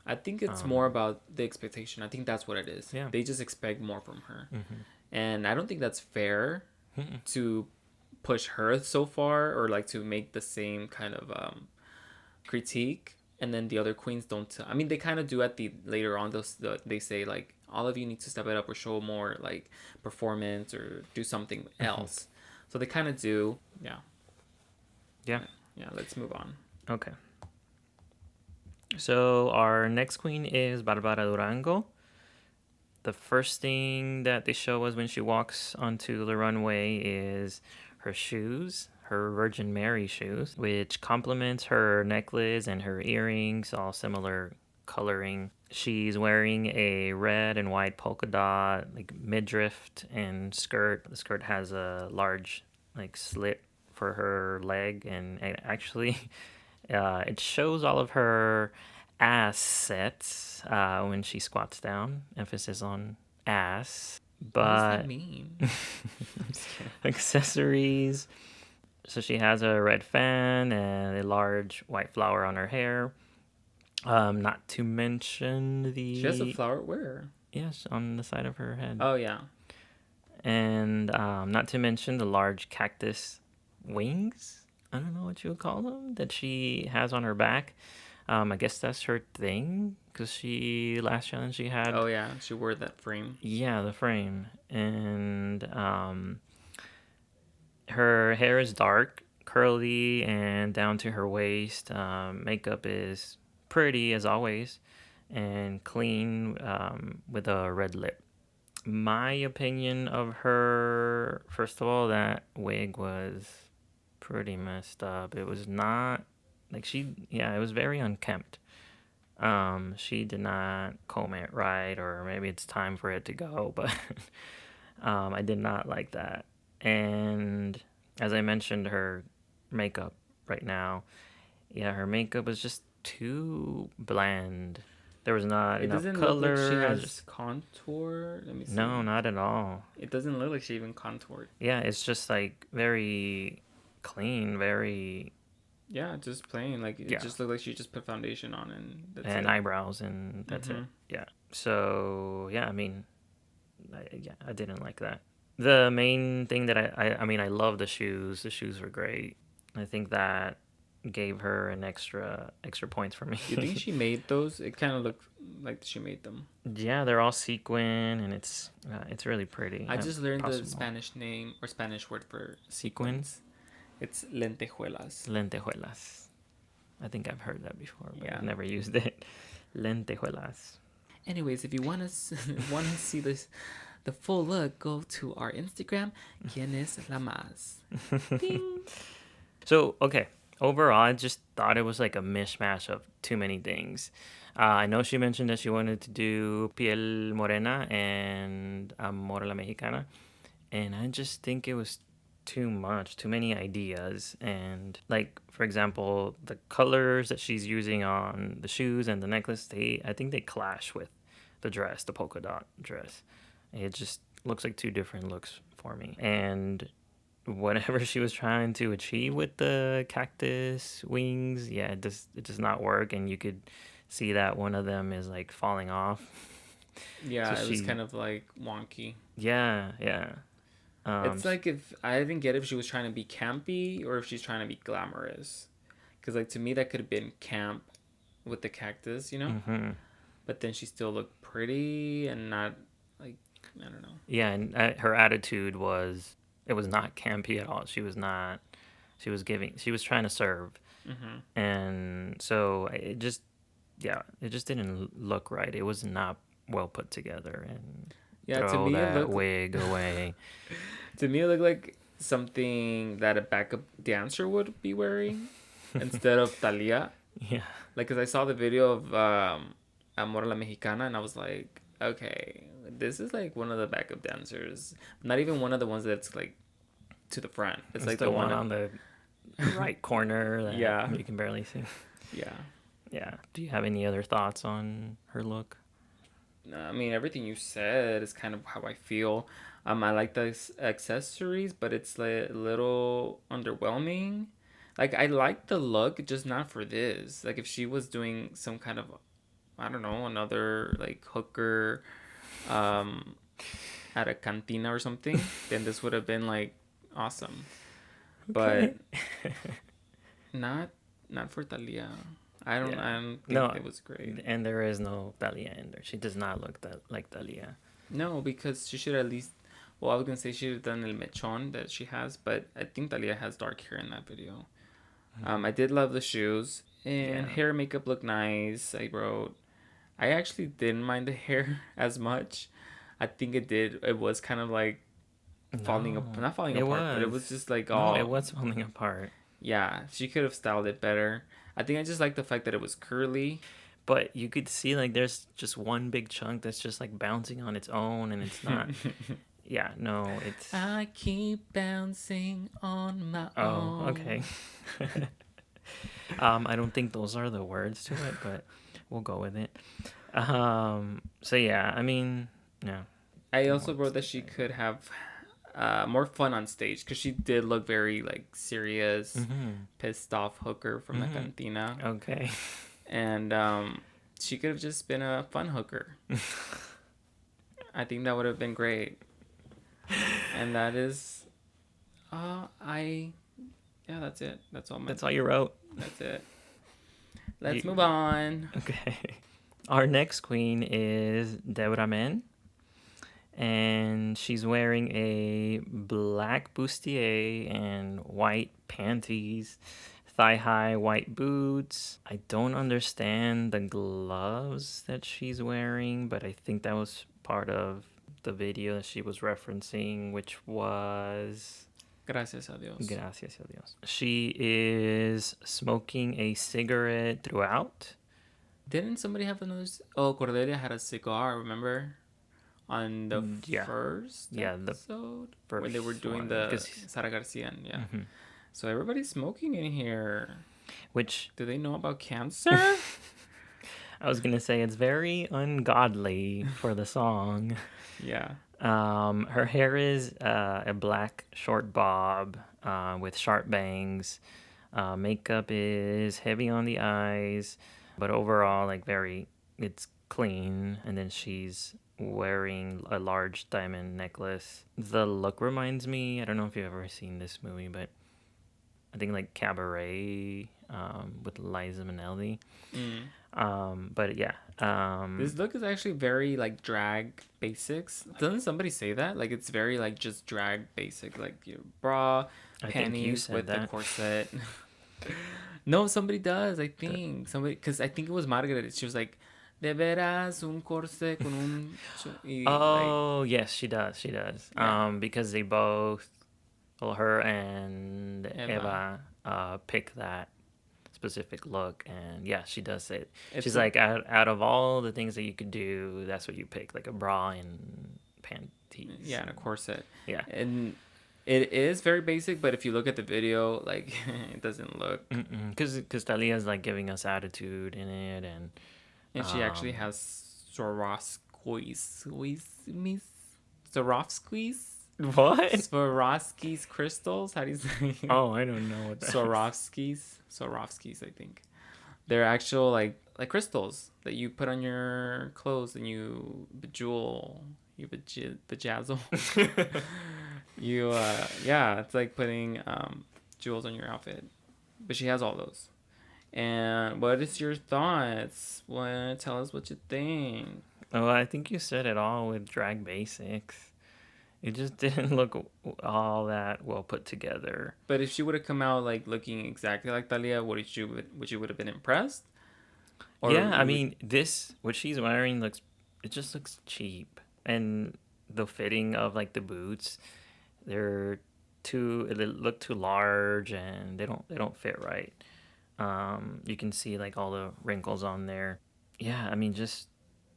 I think it's more about the expectation. I think that's what it is. Yeah. They just expect more from her. Mm-hmm. And I don't think that's fair Mm-mm. to push her so far, or like to make the same kind of critique, and then the other queens don't. I mean, they kind of do at the later on. They say like, all of you need to step it up or show more like performance or do something else. So they kind of do. Yeah. Yeah. Yeah. Let's move on. Okay. So our next queen is Barbara Durango. The first thing that they show us when she walks onto the runway is her shoes, her Virgin Mary shoes, which complements her necklace and her earrings, all similar coloring. She's wearing a red and white polka dot, like midriff and skirt. The skirt has a large, like, slit for her leg, and it actually it shows all of her assets when she squats down. Emphasis on ass. What does that But mean? accessories. So she has a red fan and a large white flower on her hair. Not to mention the. She has a flower where? Yes, on the side of her head. Oh yeah. And not to mention the large cactus wings. I don't know what you would call them that she has on her back. I guess that's her thing, because last challenge she had. Oh yeah, she wore that frame. Yeah, the frame. And her hair is dark, curly, and down to her waist. Makeup is pretty as always, and clean, with a red lip. My opinion of her, first of all, that wig was pretty messed up. It was not like it was very unkempt. She did not comb it right, or maybe it's time for it to go, but I did not like that. And as I mentioned, her makeup right now, yeah, her makeup was just too bland. There was not It enough doesn't look color. like she has contour. Let me see. No, not at all. It doesn't look like she even contoured. Yeah, it's just like very clean, very. Yeah, just plain. Like it Yeah. just looked like she just put foundation on, and that's And it. eyebrows, and that's it. Yeah. So yeah, I mean, I didn't like that. The main thing that I mean, I love the shoes. The shoes were great. I think that gave her an extra points for me. You think she made those? It kind of looked like she made them. Yeah, they're all sequin, and it's really pretty. I just learned possible. the Spanish name or Spanish word for Sequins. It's lentejuelas. Lentejuelas. I think I've heard that before, but Yeah. I've never used it. Lentejuelas. Anyways, if you want to see this, the full look, go to our Instagram. ¿Quién es la más? Ding. So, okay. Overall, I just thought it was like a mishmash of too many things. I know she mentioned that she wanted to do Piel Morena and Amor a la Mexicana. And I just think it was too much, too many ideas. And like, for example, the colors that she's using on the shoes and the necklace, I think they clash with the dress, the polka dot dress. It just looks like two different looks for me. And whatever she was trying to achieve with the cactus wings, yeah, it does not work. And you could see that one of them is like falling off. Yeah, So it was kind of like wonky. Yeah. It's like, if I didn't get if she was trying to be campy or if she's trying to be glamorous. Because like to me that could have been camp with the cactus, you know. Mm-hmm. But then she still looked pretty and not like, I don't know. Yeah, and her attitude was, it was not campy at all. She was not. She was trying to serve, and so it just didn't look right. It was not well put together, and Yeah, to throw me it that looked wig away. to me it looked like something that a backup dancer would be wearing instead of Thalía. Yeah. Like, cause I saw the video of Amor a la Mexicana, and I was like, okay, this is like one of the backup dancers. Not even one of the ones that's like to the front. It's It's like the the one one of, on the right corner that yeah, you can barely see. yeah. Yeah. Do you have any other thoughts on her look? No, I mean, everything you said is kind of how I feel. I like the accessories, but it's like a little underwhelming. Like, I like the look, just not for this. Like, if she was doing some kind of, I don't know, another like hooker, um, at a cantina or something, then this would have been like awesome. Okay. But not, not for Thalia. I don't, Yeah. I don't think No, it was great. and there is no Thalía in there. She does not look that like Thalía. No, because she should at least. Well, I was gonna say she should have done el mechon that she has, but I think Thalia has dark hair in that video. I did love the shoes and Yeah. hair and makeup look nice. I wrote. I actually didn't mind the hair as much. I think it did. It was kind of like falling up, No, not falling it apart, but it was was. just like No, it all. was falling apart. Yeah, she could have styled it better. I think I just like the fact that it was curly. But you could see like there's just one big chunk that's just like bouncing on its own, and it's not. Yeah, no, it's. I keep bouncing on my Oh, okay. own. I don't think those are the words to it, but we'll go with it. So yeah, I mean, yeah. I also What's wrote to that she say? could have more fun on stage because she did look very like serious, Mm-hmm. pissed off hooker from the Mm-hmm. cantina, Okay. and she could have just been a fun hooker. I think that would have been great, and that is, I, yeah, that's it. That's all my. That's all you wrote. That's it. Let's move You, on. okay. Our next queen is Deborah Men, and she's wearing a black bustier and white panties, thigh high white boots. I don't understand the gloves that she's wearing, but I think that was part of the video that she was referencing, which was Gracias a Dios. Gracias a Dios. She is smoking a cigarette throughout. Didn't somebody have another? Oh, Cordelia had a cigar. Remember? On the Yeah, first yeah, the episode when they were first doing one the because Sara Garcia, yeah. mhm. So everybody's smoking in here. Which Do they know about cancer? I was gonna say it's very ungodly for the song. Yeah. Her hair is a black short bob with sharp bangs. Makeup is heavy on the eyes, but overall, like very, it's clean. And then she's wearing a large diamond necklace. The look reminds me, I don't know if you've ever seen this movie, but I think like Cabaret with Liza Minnelli. Mm. But yeah, This look is actually very like drag basics. Doesn't somebody say that? Like it's very like just drag basic, like your bra, I think you panties said with the that. corset. No, somebody does. I The- think somebody because I think it was Margaret. She was like, "De veras un corset con un," like Oh yes, she does. She does. yeah, Because they both, well, her and Eva. Eva, pick that specific look, and yeah, she does say it. She's It's like, out of all the things that you could do, that's what you pick, like a bra and panties. yeah, and a corset. Yeah. And it is very basic, but if you look at the video, like it doesn't look. Because Thalia's like giving us attitude in it, and And she actually um, has Swarovskis, what? Swarovskis crystals. How do you say? Oh, I don't know what that is. Swarovskis, I think. They're actual like crystals that you put on your clothes and you bejewel, you bejazzle. You yeah, it's like putting jewels on your outfit. But she has all those. And what is your thoughts? What tell us what you think. Oh, I think you said it all with drag basics. It just didn't look all that well put together. But if she would have come out like looking exactly like Thalia, would you would have been impressed? Or Yeah, I you would mean, this what she's wearing looks, it just looks cheap, and the fitting of like the boots, they're they look too large, and they don't fit right. You can see like all the wrinkles on there. Yeah, I mean, just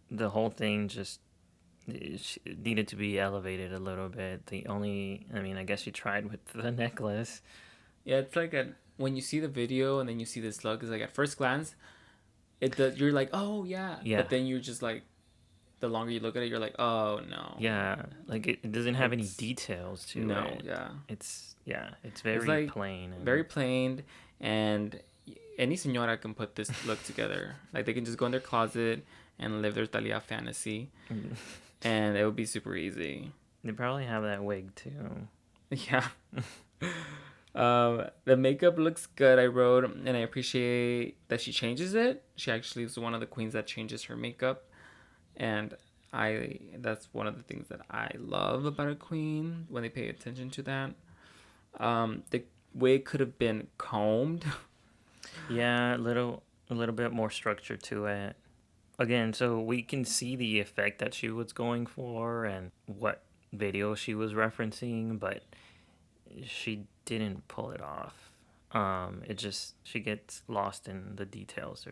the whole thing just it needed to be elevated a little bit. I mean, I guess she tried with the necklace. Yeah, it's like when you see the video and then you see this look, it's like at first glance, it does. You're like, oh yeah, Yeah, but then you're just like, the longer you look at it, you're like, oh no, yeah, like it doesn't have any it's details to no, it. yeah, It's it's very like plain and very plain, and any señora can put this look together. Like they can just go in their closet and live their Thalia fantasy, and it would be super easy. they probably have that wig too. Yeah. The makeup looks good, I wrote, and I appreciate that she changes it. She actually is one of the queens that changes her makeup, and that's one of the things that I love about a queen when they pay attention to that. The wig could have been combed. Yeah, a little bit more structure to it. Again, so we can see the effect that she was going for and what video she was referencing, but she didn't pull it off. It just she gets lost in the details.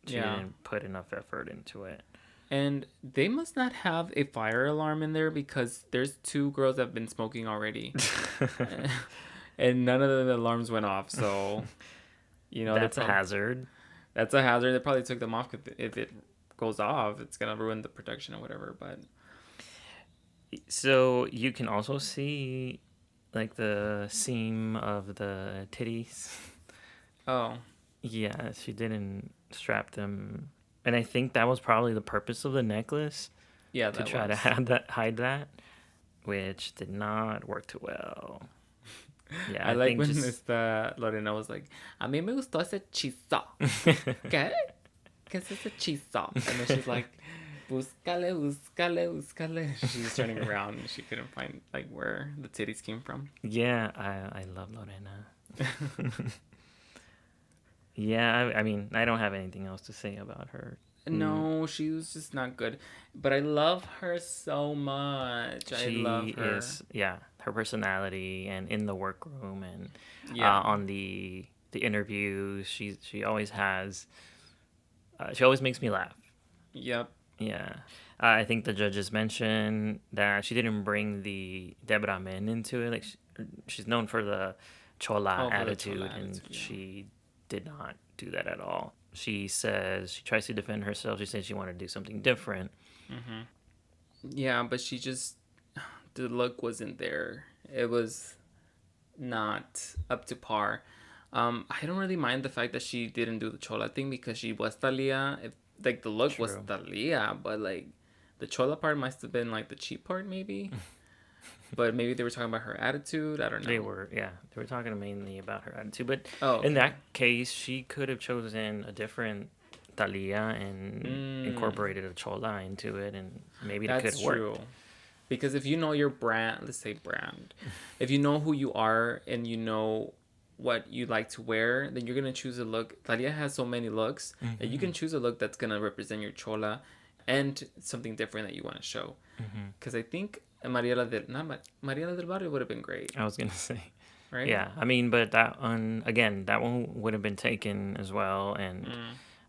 She Yeah. didn't put enough effort into it. And they must not have a fire alarm in there because there's two girls that have been smoking already. And none of the alarms went off. So, they That's a probably hazard. that's a hazard. They probably took them off because if it goes off, it's gonna ruin the production or whatever. But So you can also see like the seam of the titties. oh Yeah, she didn't strap them, and I think that was probably the purpose of the necklace yeah, to that try to was. hide that, which did not work too well. Yeah, I I like think when just esta Lorena was like, "A mí me gustó ese hechizo." ¿Qué? ¿Qué es ese hechizo? And then she's like, "Búscale, búscale, búscale." She's turning around and she couldn't find like where the titties came from. yeah, I love Lorena. Yeah, I mean, I don't have anything else to say about her. Mm, No, she was just not good. But I love her so much. I love she her. is, yeah, her personality and in the workroom and Yeah. on the interviews, she always has. She always makes me laugh. Yep. Yeah. I think the judges mentioned that she didn't bring the Debra Men into it. Like she's known for the chola Oh, for the chola attitude, and attitude, yeah. she did not do that at all. She says she tries to defend herself. She says she wanted to do something different. Mm-hmm. Yeah, but she just the look wasn't there. It was not up to par. I don't really mind the fact that she didn't do the chola thing because she was Thalia. If like the look was True. Thalia, but like the chola part must have been like the cheap part maybe. But maybe they were talking about her attitude. I don't They know. were, yeah, they were talking mainly about her attitude. But Oh, in okay. that case, she could have chosen a different Thalia and Mm, incorporated a chola into it, and maybe it could that's have true. worked. Because if you know your brand, let's say brand, if you know who you are and you know what you like to wear, then you're gonna choose a look. Thalia has so many looks that you Mm-hmm. can choose a look that's gonna represent your chola, and something different that you want to show. Mm-hmm. Because I think Mariela del not Mariela del Barrio would have been great, I was gonna say. right? Yeah, I mean, but that one again, that one would have been taken as well, and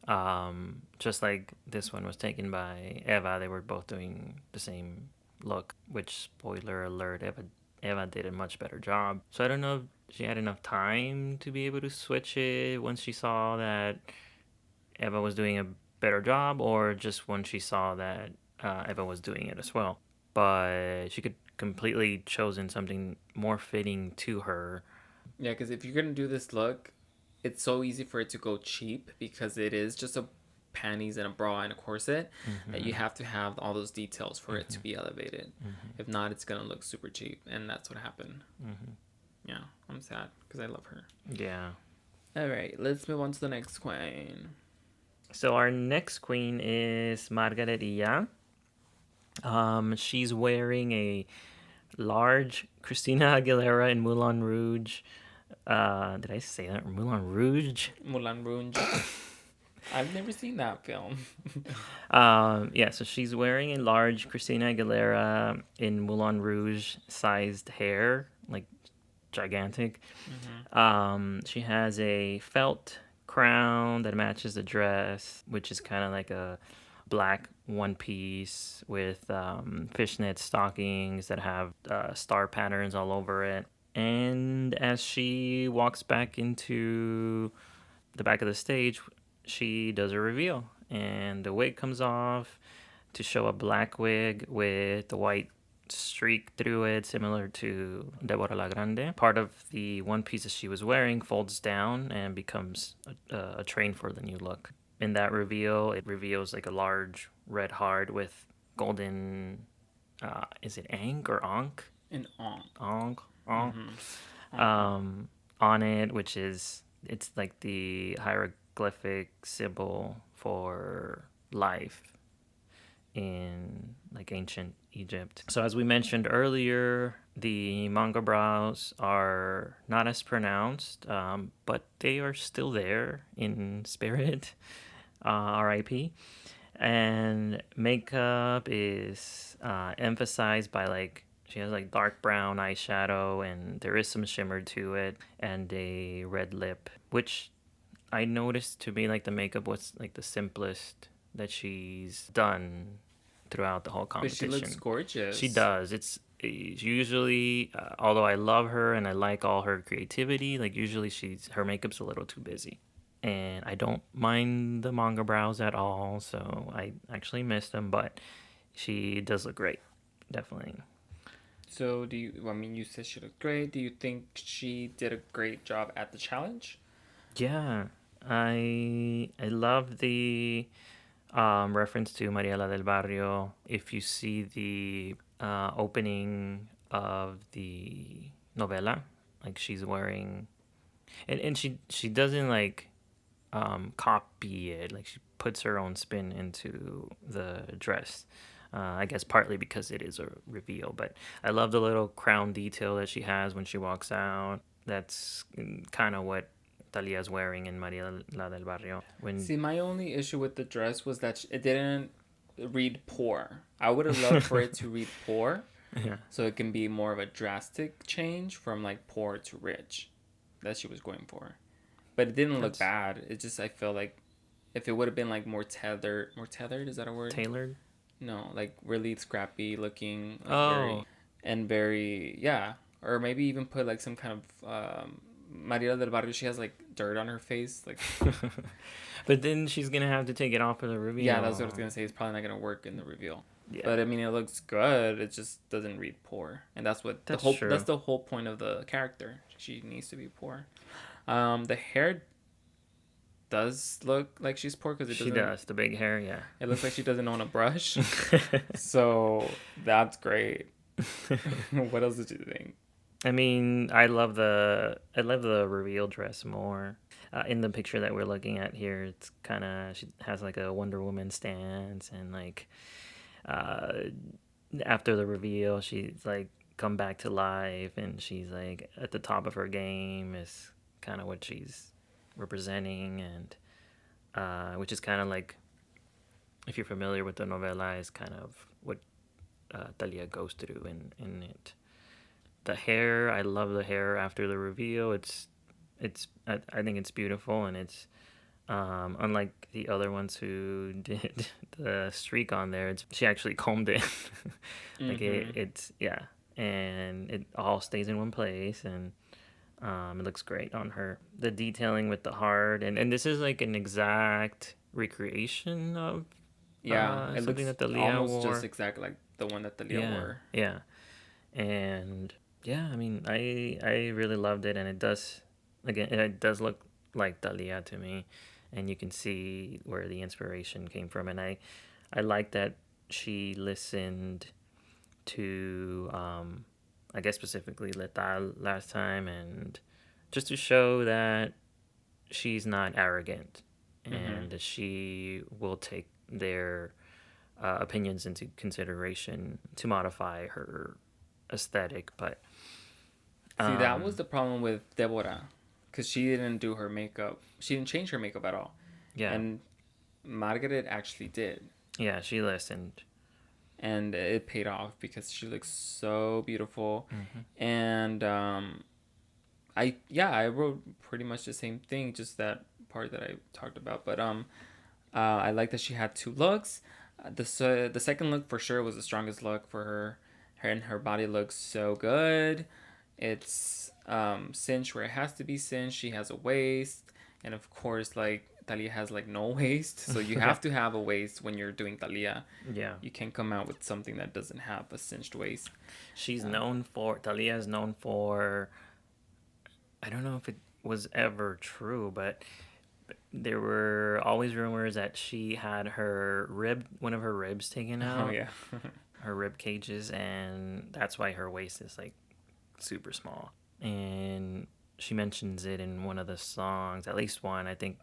Mm, just like this one was taken by Eva, they were both doing the same look. Which spoiler alert, Eva did a much better job. So I don't know if she had enough time to be able to switch it once she saw that Eva was doing a better job, or just when she saw that Eva was doing it as well. But she could completely chosen something more fitting to her. yeah, because if you're gonna do this look, it's so easy for it to go cheap because it is just a panties and a bra and a corset that you Mm-hmm. have to have all those details for it Mm-hmm. to be elevated. Mm-hmm. If not, it's gonna look super cheap, and that's what happened. Mm-hmm. Yeah, I'm sad because I love her. Yeah. All right, let's move on to the next queen. So our next queen is Margarita. She's wearing a large Christina Aguilera in Moulin Rouge. Did I say that? Moulin Rouge? Moulin Rouge. I've never seen that film. Yeah, so she's wearing a large Christina Aguilera in Moulin Rouge sized hair, like gigantic. Mm-hmm. She has a felt crown that matches the dress, which is kind of like a black one piece with fishnet stockings that have star patterns all over it. And as she walks back into the back of the stage, she does a reveal, and the wig comes off to show a black wig with a white streak through it, similar to Deborah La Grande. Part of the one piece that she was wearing folds down and becomes a train for the new look. In that reveal, it reveals like a large red heart with golden, is it Ankh or Ankh? An onk. Ankh? Ankh? Mm-hmm. On it, which is, it's like the hieroglyphic symbol for life in like ancient Egypt. So as we mentioned earlier, the manga brows are not as pronounced, but they are still there in spirit. R.I.P. And makeup is emphasized by like she has like dark brown eyeshadow and there is some shimmer to it and a red lip, which I noticed to be like the makeup was like the simplest that she's done throughout the whole But she competition. looks She gorgeous. does. It's usually, although I love her and I like all her creativity, like usually her makeup's a little too busy. And I don't mind the manga brows at all, so I actually miss them, but she does look great, definitely. So do you? I mean, you said she looked great. Do you think she did a great job at the challenge? Yeah, I love the reference to Mariela del Barrio. If you see the opening of the novela, like she's wearing, and she doesn't like copy it. Like she puts her own spin into the dress. I guess partly because it is a reveal, but I love the little crown detail that she has when she walks out. That's kind of what Talia's wearing in Maria la del Barrio. When See, my only issue with the dress was that it didn't read poor. I would have loved for it to read poor, yeah, so it can be more of a drastic change from like poor to rich that she was going for. But it didn't look that's bad. It just I feel like if it would have been like more tethered, is that a word? tailored. No, like really scrappy looking, like Oh, very yeah, or maybe even put like some kind of Maria del Barrio. She has like dirt on her face, like but then she's gonna have to take it off for the yeah, that's what I was reveal. gonna say. It's probably not gonna work in the reveal. Yeah, But I mean, it looks good. It just doesn't read poor, and that's what the that's whole. That's true. the whole point of the character. She needs to be poor. The hair does look like she's poor because it She doesn't. does the big hair. Yeah. It looks like she doesn't own a brush. So that's great. What else did you think? I mean, I love the reveal dress more. In the picture that we're looking at here, it's kind of she has like a Wonder Woman stance, and like uh, after the reveal, she's like come back to life, and she's like at the top of her game is kind of what she's representing, and which is kind of like if you're familiar with the novela, is kind of what Talia goes through in it. The hair, I love the hair after the reveal. I think it's beautiful, and it's unlike the other ones who did the streak on there. She actually combed it, like Mm-hmm. it's yeah, and it all stays in one place, and it looks great on her. The detailing with the heart, and this is like an exact recreation of Yeah, it something looks that the Leah almost just wore. exactly like the one that Thalia Yeah, wore. yeah, and yeah, I mean, I really loved it, and it does again, it does look like Thalia to me, and you can see where the inspiration came from, and I like that she listened to I guess specifically Letal last time, and just to show that she's not arrogant, Mm-hmm. and that she will take their opinions into consideration to modify her aesthetic. But See, that was um, the problem with Deborah, because she didn't do her makeup. She didn't change her makeup at all, yeah, and Margaret actually did, yeah, she listened. and it paid off because she looks so beautiful. Hmm. And I wrote pretty much the same thing, just that part that I talked about. But I like that she had two looks. The second look for sure was the strongest look for her. Her and her body looks so good. It's cinched where it has to be cinched. She has a waist, and of course, like Thalia has like no waist, so you Yeah. have to have a waist when you're doing Thalia. Yeah. You can't come out with something that doesn't have a cinched waist. She's Um, known for, Thalia is known for, I don't know if it was ever true, but there were always rumors that she had one of her ribs taken oh out, yeah, her rib cages, and that's why her waist is like super small. And she mentions it in one of the songs, at least one, I think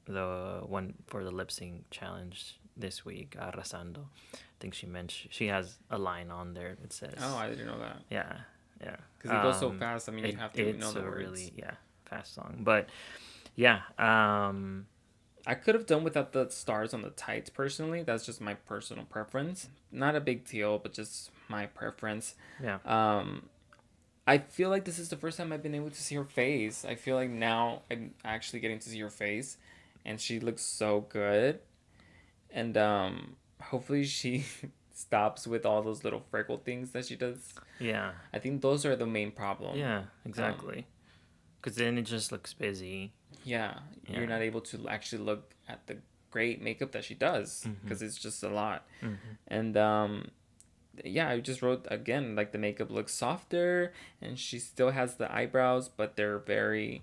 the one for the lip sync challenge this week, Arrasando. I think she has a line on there that oh says, I didn't know that yeah, yeah. because it goes so fast. I mean, you have to know It's the a words. really, yeah, fast song. But yeah, I could have done without the stars on the tights personally. That's just my personal preference. Not a big deal, but just my preference. yeah. Um, I feel like this is the first time I've been able to see her face. I feel like now I'm actually getting to see her face, and she looks so good. And hopefully she stops with all those little freckle things that she does. Yeah. I think those are the main problem. Yeah, Um, exactly. Because then it just looks busy. yeah, you're Yeah. not able to actually look at the great makeup that she does Mm-hmm. because it's just a lot. Mm-hmm. And yeah, I just wrote again like the makeup looks softer, and she still has the eyebrows, but they're very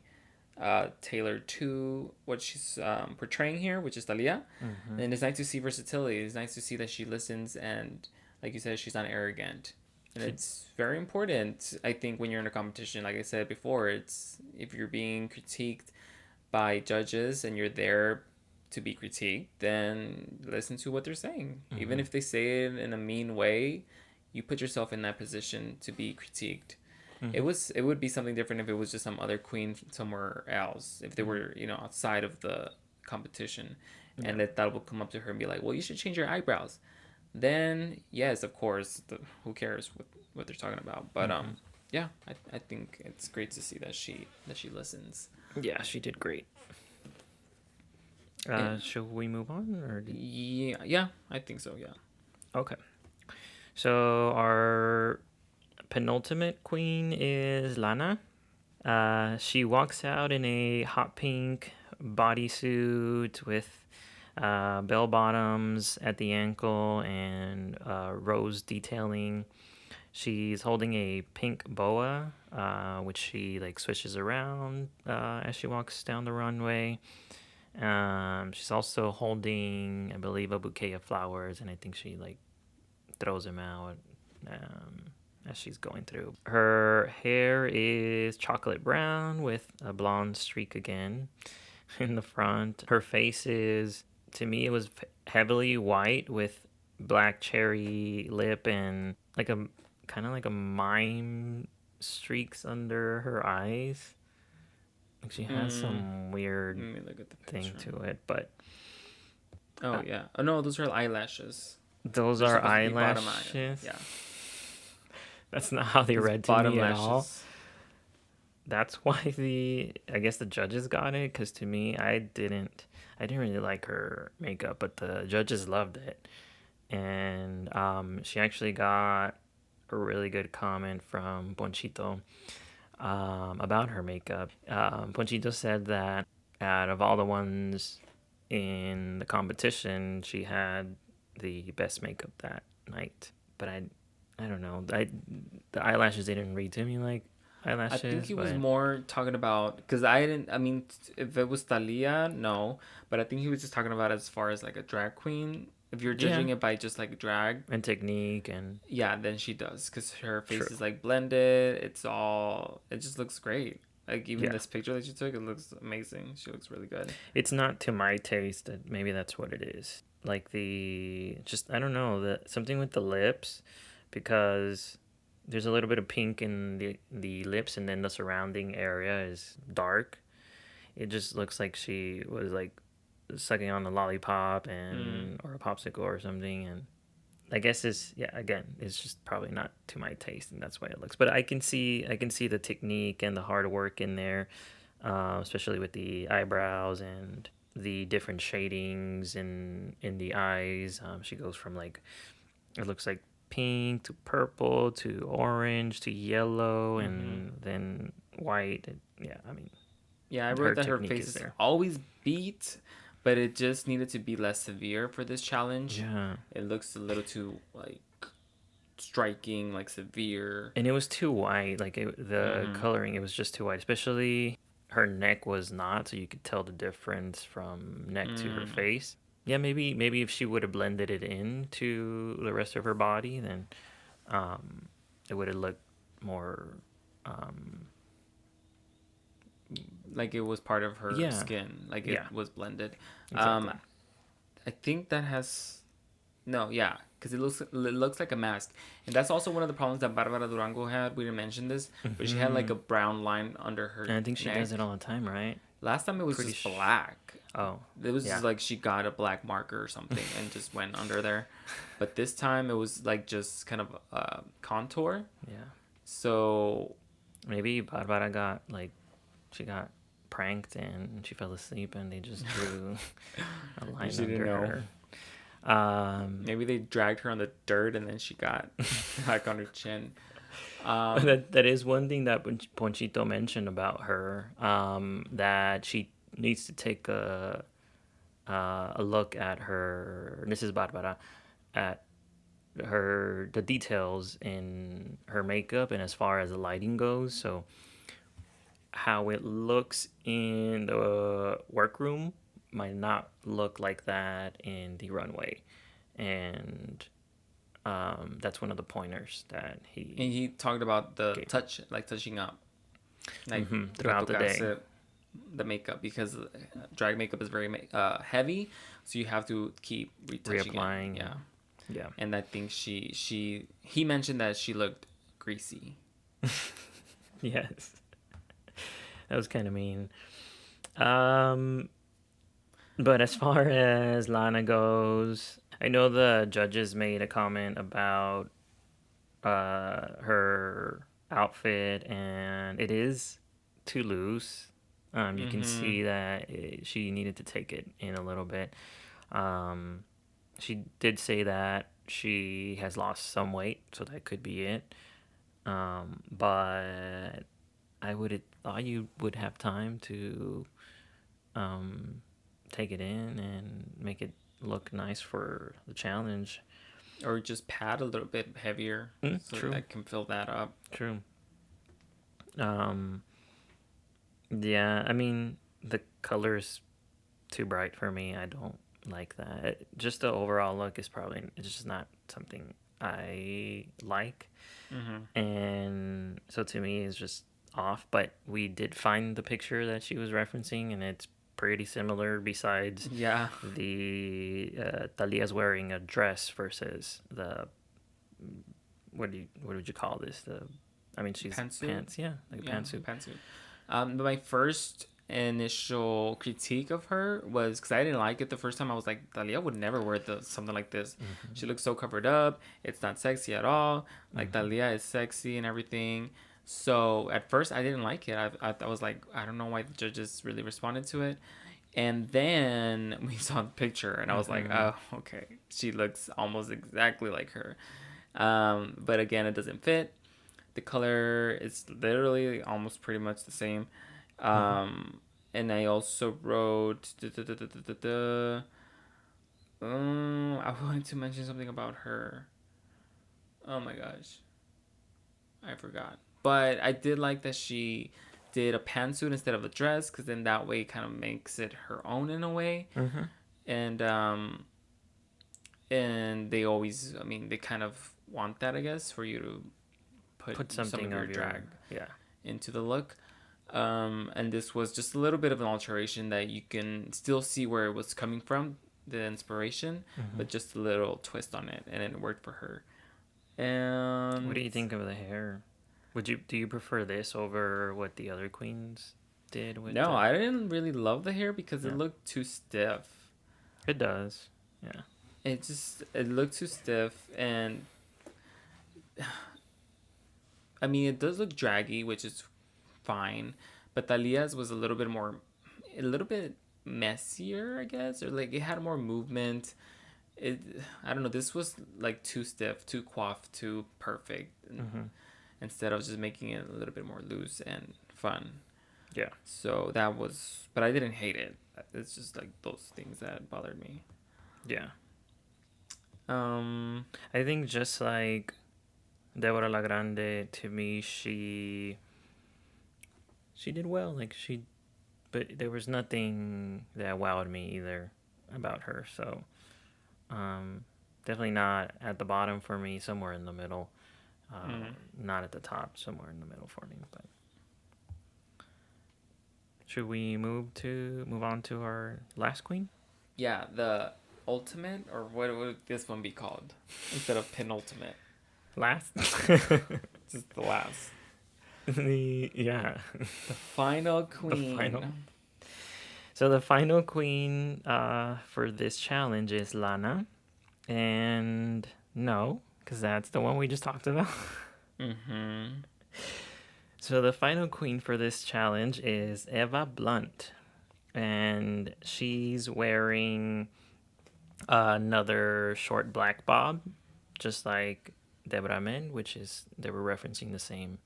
tailored to what she's portraying here, which is Thalia. Mm-hmm. And it's nice to see versatility. It's nice to see that she listens and, like you said, she's not arrogant. And She, it's very important, I think, when you're in a competition. Like I said before, it's if you're being critiqued by judges and you're there to be critiqued, then listen to what they're saying. Even mm-hmm. if they say it in a mean way, you put yourself in that position to be critiqued. Mm-hmm. It would be something different if it was just some other queen somewhere else. If they Mm-hmm. were, outside of the competition, Yeah. and that will come up to her and be like, "Well, you should change your eyebrows." Then yes, of course, who cares what they're talking about? But Mm-hmm. yeah, I think it's great to see that she listens. Yeah, she did great. And Should we move on? yeah, I think so. Yeah. Okay. So our penultimate queen is Lana. She walks out in a hot pink bodysuit with bell bottoms at the ankle and rose detailing. She's holding a pink boa, which she like swishes around as she walks down the runway. She's also holding, I believe, a bouquet of flowers, and I think she like throws them out as she's going through. Her hair is chocolate brown with a blonde streak again in the front. Her face is, to me, it was heavily white with black cherry lip and like a kind of like a mime streaks under her eyes. Like she has Mm, some let weird me look at the thing picture. to it, but Oh uh, yeah. Oh no, those are eyelashes. those They're are supposed to be bottom eye. eyelashes. Yeah. That's not how they These read to bottom me at all. lashes. That's why I guess the judges got it, because to me I didn't really like her makeup, but the judges loved it. And she actually got a really good comment from Ponchito about her makeup. Ponchito said that out of all the ones in the competition, she had the best makeup that night. But I don't know. The eyelashes didn't read to me like I think eyelashes, he was but more talking about because I didn't. I mean, if it was Thalia, no, but I think he was just talking about as far as like a drag queen. If you're yeah, judging it by just like drag, and technique and yeah, then she does because her face true. is like blended. It just looks great. Like even Yeah, this picture that you took, it looks amazing. She looks really good. it's not to my taste. Maybe that's what it is. Like just I don't know, the something with the lips, because there's a little bit of pink in the lips, and then the surrounding area is dark. It just looks like she was like sucking on a lollipop Mm. and or a popsicle or something, and I guess it's, yeah, again, it's just probably not to my taste, and that's why it looks. But I can see the technique and the hard work in there. especially with the eyebrows and the different shadings in the eyes. She goes from like, it looks like pink to purple to orange to yellow Mm-hmm. and then white. Yeah, I mean, Yeah, I her wrote that her technique face is is there. always beat, but it just needed to be less severe for this challenge. Yeah. It looks a little too like striking, like severe. And it was too white. Like the Mm-hmm. coloring, it was just too white. Especially her neck was not, so you could tell the difference from neck to her Mm. face. Yeah, maybe if she would have blended it into the rest of her body, then um, it would have looked more. Um, Like it was part of her yeah, skin, like it yeah, was blended. exactly. I think that has no, yeah, because it looks like a mask, and that's also one of the problems that Barbara Durango had. We didn't mention this, but she had like Hmm. a brown line under her And I think she does it neck. all the time, right? Last time it was Pretty. just black. Oh, It was just yeah, like she got a black marker or something and just went under there. But this time it was like just kind of contour. yeah. So Maybe Barbara got like she got pranked and she fell asleep and they just drew a you line didn't under know. her. Um, Maybe they dragged her on the dirt and then she got back on her chin. Um, that is one thing that Ponchito mentioned about her. That she needs to take a look at her. This is Barbara at the details in her makeup and as far as the lighting goes. So how it looks in the workroom might not look like that in the runway, and that's one of the pointers that and he he talked about the gave touch, like touching up, like throughout the day. retocarse the makeup because drag makeup is very heavy, so you have to keep retouching it. Reapplying Yeah, and yeah. and I think he mentioned that she looked greasy. Yes, that was kind of mean. Um, but as far as Lana goes, I know the judges made a comment about her outfit, and it is too loose. You can Mm-hmm. see that she needed to take it in a little bit. Um, she did say that she has lost some weight, so that could be it. But I would have thought you would have time to um, take it in and make it look nice for the challenge. Or just pad a little bit heavier so that True, I can fill that up. true. Um, yeah, I mean, the color's too bright for me. I don't like that. Just the overall look is probably it's just not something I like. Mm-hmm. And so to me it's just off, but we did find the picture that she was referencing and it's pretty similar besides Yeah, the Thalia's wearing a dress versus the what would you call this? The I mean she's pantsuit. pants, yeah, like a Yeah, pantsuit. pantsuit. My first initial critique of her was because I didn't like it the first time. I was like, Thalia would never wear something like this. She looks so covered up. It's not sexy at all. Like Thalia is sexy and everything. So at first I didn't like it. I was like, I don't know why the judges really responded to it. And then we saw the picture, and I was like, Mm-hmm. oh, okay. She looks almost exactly like her. But again, it doesn't fit. The color is literally almost pretty much the same. Mm-hmm. And I also wrote. I wanted to mention something about her. Oh my gosh, I forgot. But I did like that she did a pantsuit instead of a dress, because then that way it kind of makes it her own in a way. Mm-hmm. And and they always, I mean, they kind of want that, I guess, for you to put Put some something of your of your drag yeah. into the look. And this was just a little bit of an alteration that you can still see where it was coming from, the inspiration, Mm-hmm. but just a little twist on it, and it worked for her. What do And you think of the hair? Do you prefer this over what the other queens did with no, the I didn't really love the hair because it yeah. looked too stiff. It does. Yeah. It looked too stiff, and I mean it does look draggy, which is fine, but Thalia's was a little bit messier, I guess, or like it had more movement. It, I don't know. This was like too stiff, too coiffed, too perfect, and Mm-hmm. instead of just making it a little bit more loose and fun. Yeah. So that was, but I didn't hate it. It's just like those things that bothered me. Yeah. Um, I think just like Deborah La Grande, to me, she did well. Like but there was nothing that wowed me either about her. So definitely not at the bottom for me. Somewhere in the middle. mm, Not at the top. Somewhere in the middle for me. But should we move on to our last queen? yeah, the ultimate, or what would this one be called instead of penultimate? Last. Just the last, Yeah. the final The final. queen. So the final queen for this challenge is Lana, and no, because that's the one we just talked about. Mm-hmm. So the final queen for this challenge is Eva Blunt, and she's wearing another short black bob, just like Debra Men, which is they were referencing the same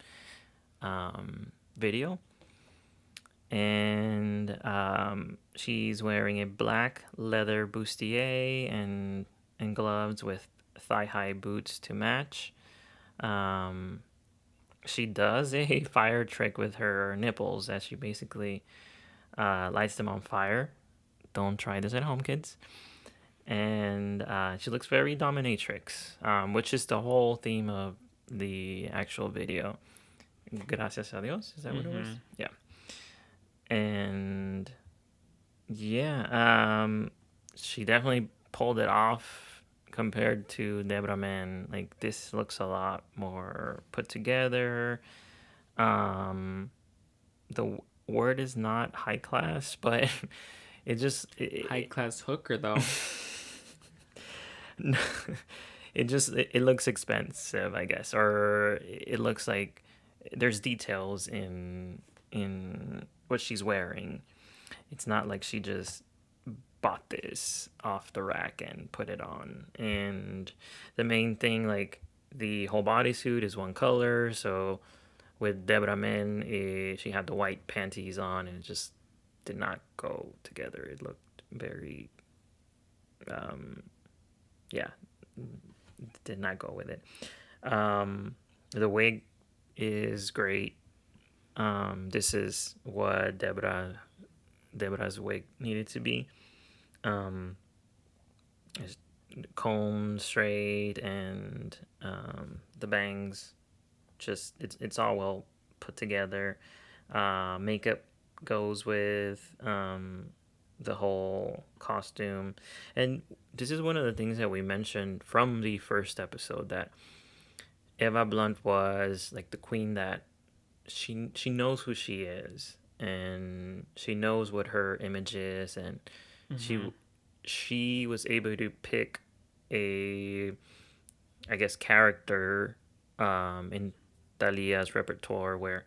video. And she's wearing a black leather bustier and gloves with thigh-high boots to match. Um, she does a fire trick with her nipples that she basically lights them on fire. Don't try this at home, kids. And she looks very dominatrix, which is the whole theme of the actual video. Gracias a Dios, is that what it was? Mm-hmm. Yeah. And yeah, she definitely pulled it off compared to Debra Man. Like this looks a lot more put together. Um, the word is not high class, but it just High class hooker though. it looks expensive, I guess, or it looks like there's details in what she's wearing. It's not like she just bought this off the rack and put it on. And the main thing, like the whole bodysuit is one color. So with Debra Men, she had the white panties on, and it just did not go together. It looked very, yeah, did not go with it. The wig is great. This is what Deborah's wig needed to be. It's combed straight, and the bangs, just it's all well put together. Makeup goes with the whole costume, and this is one of the things that we mentioned from the first episode, that Eva Blunt was like the queen that she knows who she is, and she knows what her image is, and Mm-hmm. she was able to pick a, I guess, character in Thalia's repertoire where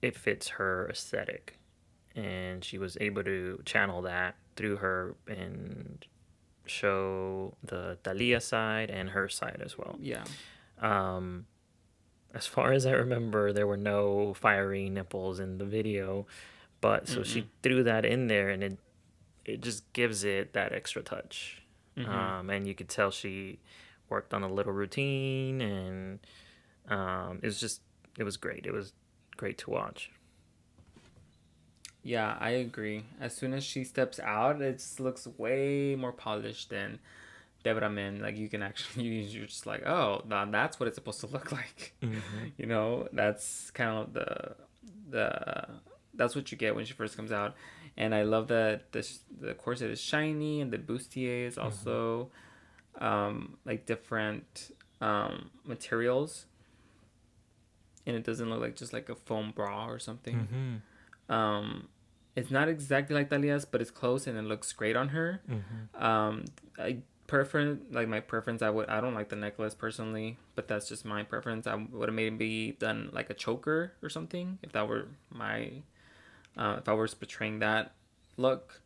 it fits her aesthetic, and she was able to channel that through her and show the Thalia side and her side as well. Yeah. Um, as far as I remember, there were no fiery nipples in the video, but so Mm-mm. she threw that in there, and it just gives it that extra touch. Mm-hmm. And you could tell she worked on a little routine, and it was great. It was great to watch. Yeah, I agree. As soon as she steps out, it just looks way more polished than Debra Men. Like you can actually, you're just like, oh, that's what it's supposed to look like. Mm-hmm. You know, that's kind of the that's what you get when she first comes out. And I love that the corset is shiny, and the bustier is Mm-hmm. also like different materials, and it doesn't look like just like a foam bra or something. Mm-hmm. Um, it's not exactly like Thalia's, but it's close, and it looks great on her. Mm-hmm. I my preference, I don't like the necklace personally, but that's just my preference. I would have maybe done like a choker or something if that were if I was portraying that look.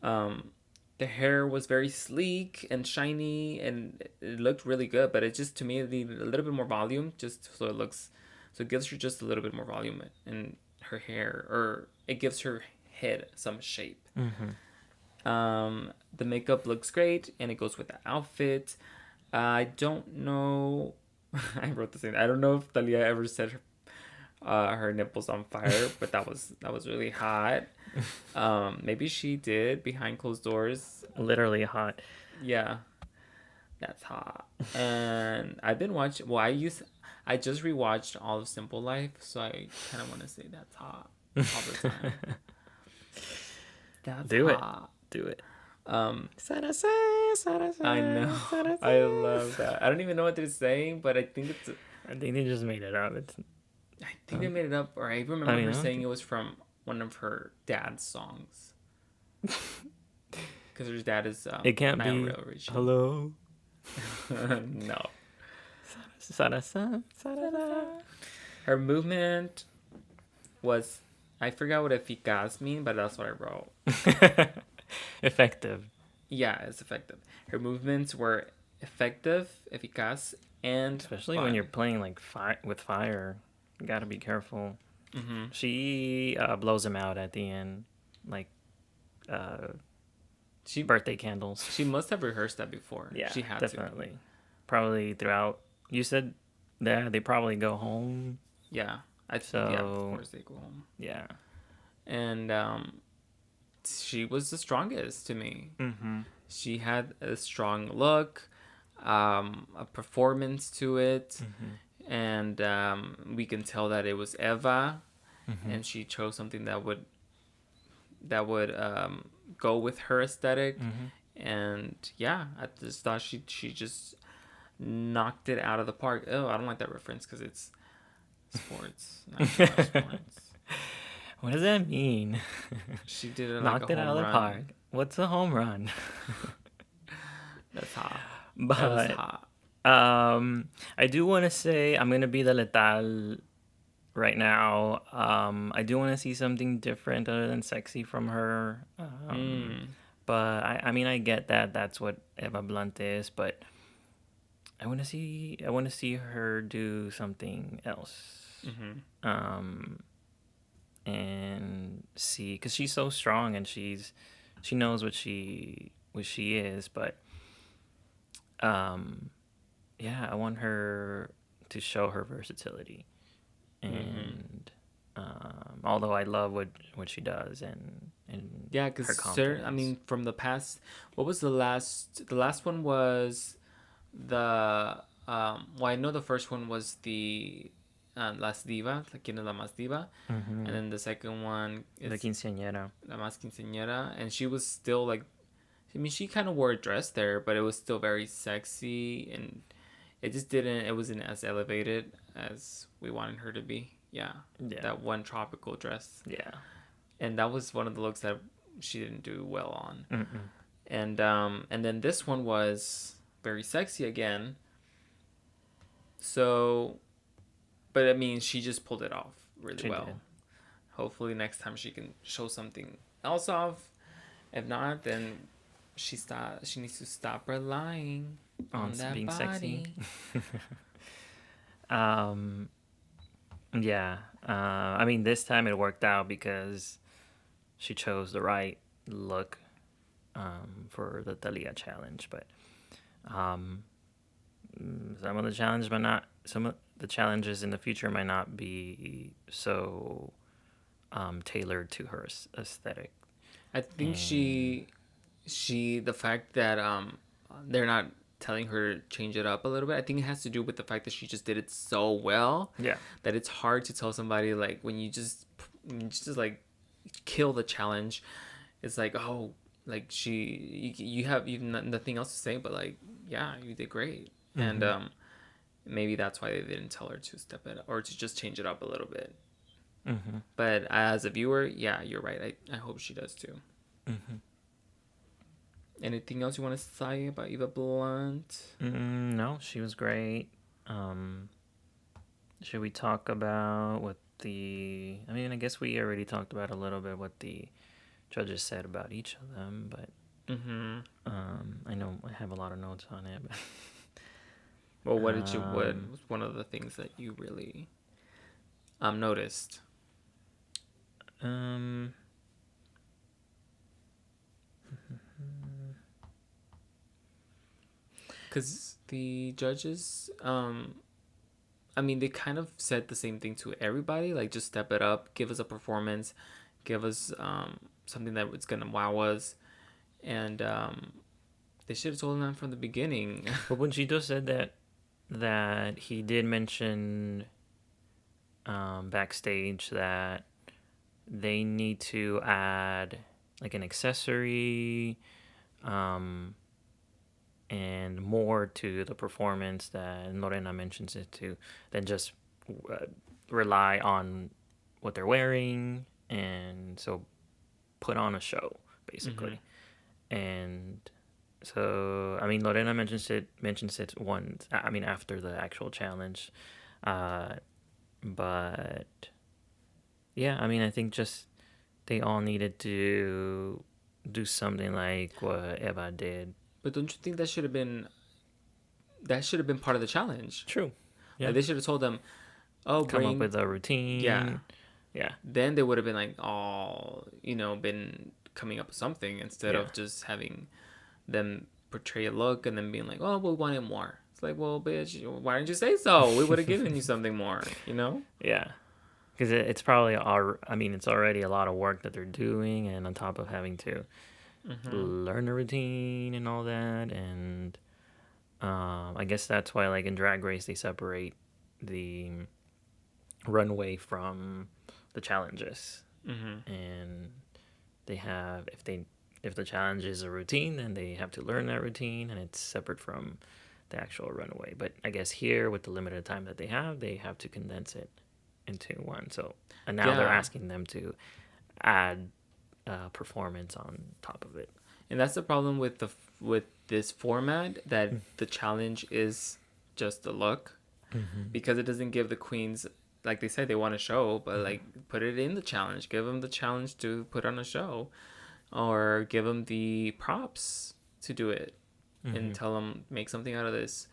Um, the hair was very sleek and shiny, and it looked really good. But it just, to me, it needed a little bit more volume, just so it gives her just a little bit more volume in her hair, or it gives her head some shape. Mm-hmm. The makeup looks great, and it goes with the outfit. I don't know. I wrote the same. I don't know if Thalia ever set her nipples on fire, but that was really hot. Maybe she did behind closed doors. Literally hot. Yeah, that's hot. And I've been watching. Well, I just rewatched all of Simple Life, so I kind of want to say that's hot all the time. That's Do it. hot. Do it. I know. I love that. I don't even know what they're saying, but I think I think they just made it up. I think they made it up, or I remember her saying it was from one of her dad's songs. Because her dad is it can't be real rich. Hello. No. Her movement was, I forgot what eficaz mean, but that's what I wrote. Effective. Yeah, it's effective. Her movements were effective, eficaz, and especially fun. when you're playing like with fire. You gotta be careful. Mm-hmm. She blows him out at the end, like birthday candles. She must have rehearsed that before. Yeah, she had definitely. Probably throughout. You said that they probably go home. Yeah, yeah, of course they go home. Yeah, and she was the strongest to me. Mm-hmm. She had a strong look, a performance to it. Mm-hmm. And we can tell that it was Eva, Mm-hmm. and she chose something that would go with her aesthetic. Mm-hmm. And yeah, I just thought she just knocked it out of the park. Oh, I don't like that reference because it's sports. Sports. What does that mean? She did it knocked like a it out home of the run. park. What's a home run? That's hot. But that was hot. I do want to say I'm gonna be the letal right now. I do want to see something different other than sexy from her. But I mean, I get that that's what Eva Blunt is, but I want to see her do something else. Mm-hmm. And see, because she's so strong and she knows what she is, but yeah, I want her to show her versatility. And although I love what she does and yeah, because I mean, from the past, what was the last one was the well, I know the first one was the Las Diva, like, you know, La Más Diva, and then the second one is La Quinceañera, La Más Quinceañera, and she was still like, I mean, she kind of wore a dress there, but it was still very sexy, and it just didn't, it wasn't as elevated as we wanted her to be. Yeah. That one tropical dress. Yeah. And that was one of the looks that she didn't do well on. And then this one was very sexy again. So, but I mean, she just pulled it off really well. Did. Hopefully next time she can show something else off. If not, then she needs to stop relying on that being body. Sexy. Yeah. I mean, this time it worked out because she chose the right look for the Thalia challenge. But some of the challenges in the future might not be so tailored to her aesthetic. I think the fact that they're not telling her to change it up a little bit, I think it has to do with the fact that she just did it so well. Yeah. That it's hard to tell somebody, like, when you just like kill the challenge, it's like, oh, like you have nothing else to say, but like, yeah, you did great. And maybe that's why they didn't tell her to step it up or to just change it up a little bit. But as a viewer, yeah, you're right. I hope she does too. Anything else you want to say about Eva Blunt? No, she was great. Should we talk about what the? I mean, I guess we already talked about a little bit what the judges said about each of them, but Mm-hmm. I know I have a lot of notes on it. But Well, what what was one of the things that you really noticed? um, Because the judges, I mean, they kind of said the same thing to everybody, like just step it up, give us a performance, give us something that was gonna wow us, and they should have told them from the beginning. but when Cheeto said that he did mention backstage that they need to add like an accessory and more to the performance that Lorena mentions it to than just uh, rely on what they're wearing and so put on a show basically. And so I mean Lorena mentions it once, I mean after the actual challenge, uh, but yeah, I mean I think just they all needed to do something like what Eva did. But don't you think that should have been part of the challenge? True. Like Yeah. they should have told them, "Oh, Come up bring with a yeah." routine. Yeah. Then they would have been like, "Oh, been coming up with something," instead Yeah. of just having them portray a look and then being like, "Oh, we wanted more." It's like, well, bitch, why didn't you say so? We would have given you something more, you know? Yeah. Because it's probably I mean, it's already a lot of work that they're doing, and on top of having to Mm-hmm. learn a routine and all that, and I guess that's why, like in Drag Race, they separate the runway from the challenges, Mm-hmm. and they have if the challenge is a routine, then they have to learn that routine, and it's separate from the actual runway. But I guess here, with the limited time that they have to condense it into one. So, and now they're Yeah, asking them to add performance on top of it. and that's the problem with with this format, that the challenge is just a look, Mm-hmm. because it doesn't give the queens, like they said they want a show, but like put it in the challenge, give them the challenge to put on a show, or give them the props to do it, and Mm-hmm. tell them make something out of this,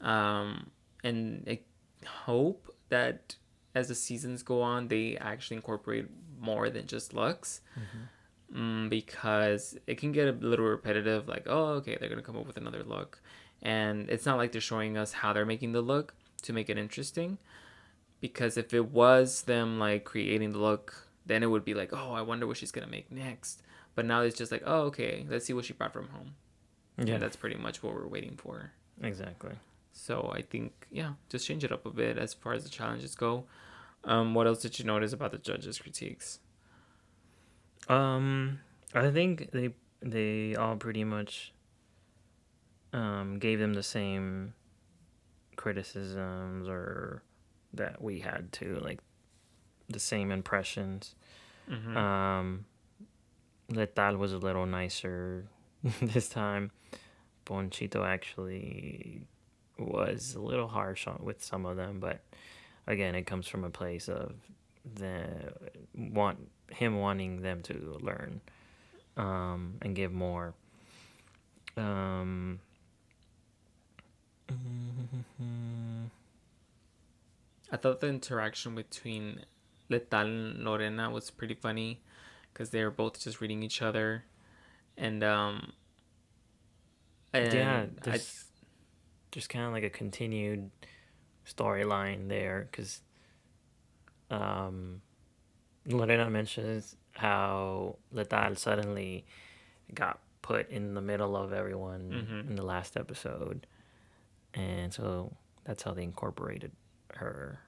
um, and I hope that as the seasons go on they actually incorporate more than just looks, Mm-hmm. because it can get a little repetitive, like, oh, okay, they're gonna come up with another look, and it's not like they're showing us how they're making the look to make it interesting, because if it was them like creating the look, then it would be like, oh, I wonder what she's gonna make next. But now it's just like, oh, okay, let's see what she brought from home, and Yeah, that's pretty much what we're waiting for. exactly. So I think, yeah, just change it up a bit as far as the challenges go. What else did you notice about the judges' critiques? Um, I think they all pretty much gave them the same criticisms or that we had to like the same impressions. Mm-hmm. Um, Letal was a little nicer this time. Ponchito actually was a little harsh with some of them, but again, it comes from a place of the wanting them to learn and give more. Um, I thought the interaction between Letal and Lorena was pretty funny, because they were both just reading each other, and yeah, and I there's just kind of like a continued storyline there because um, Lorena mentions how Letal suddenly got put in the middle of everyone mm-hmm. in the last episode, and so that's how they incorporated her.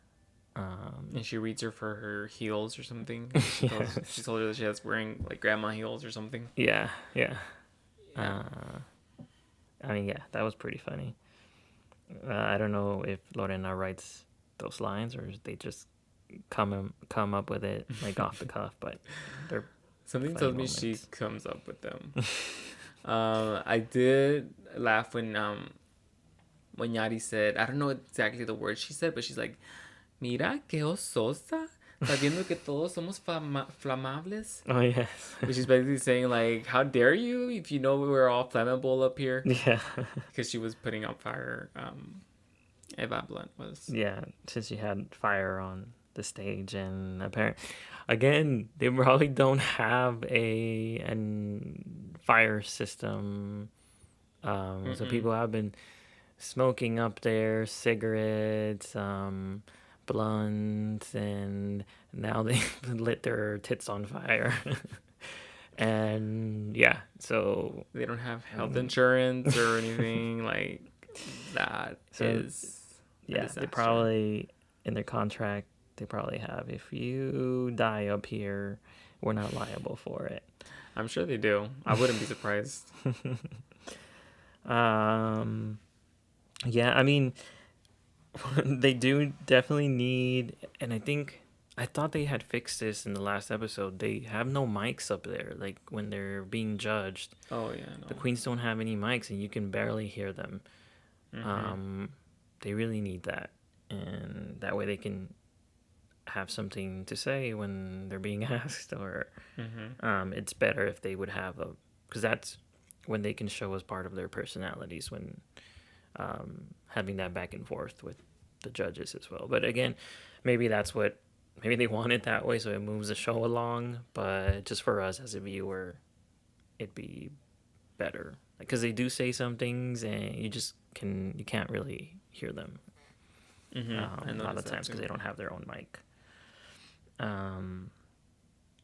And she reads her for her heels or something. She Yes. told her that she has wearing like grandma heels or something. Yeah, yeah. Yeah. Uh, I mean, yeah, that was pretty funny. I don't know if Lorena writes those lines or they just come up with it like off the cuff, but they're Something funny tells me she moments. comes up with them. I did laugh when Yari said, I don't know exactly the words she said, but she's like, "Mira qué ososa, sabiendo que todos somos flamables." Oh yes. Which is basically saying like, "How dare you if you know we're all flammable up here?" Yeah. Because she was putting out fire. Eva Blunt was. Yeah, since she had fire on the stage, and apparently, again, they probably don't have a an fire system. So Mm-mm. people have been smoking up there, cigarettes, blunts, and now they lit their tits on fire. And yeah, so They don't have health mm, insurance or anything like that. so Is a yeah, they disaster. probably in their contract they probably have, if you die up here, we're not liable for it. I'm sure they do. I wouldn't be surprised. Um, yeah, I mean, they do definitely need, and I thought they had fixed this in the last episode. They have no mics up there, like when they're being judged. Oh yeah, The no. queens don't have any mics, and you can barely hear them. Mm-hmm. Um, they really need that, and that way they can have something to say when they're being asked, or Mm-hmm. it's better if they would have a, because that's when they can show as part of their personalities, when having that back and forth with the judges as well. But again, maybe that's what, maybe they want it that way so it moves the show along. But just for us as a viewer, it'd be better because they do say some things and you can't really hear them Mm-hmm. I a lot noticed of that times because too. they don't have their own mic. Um,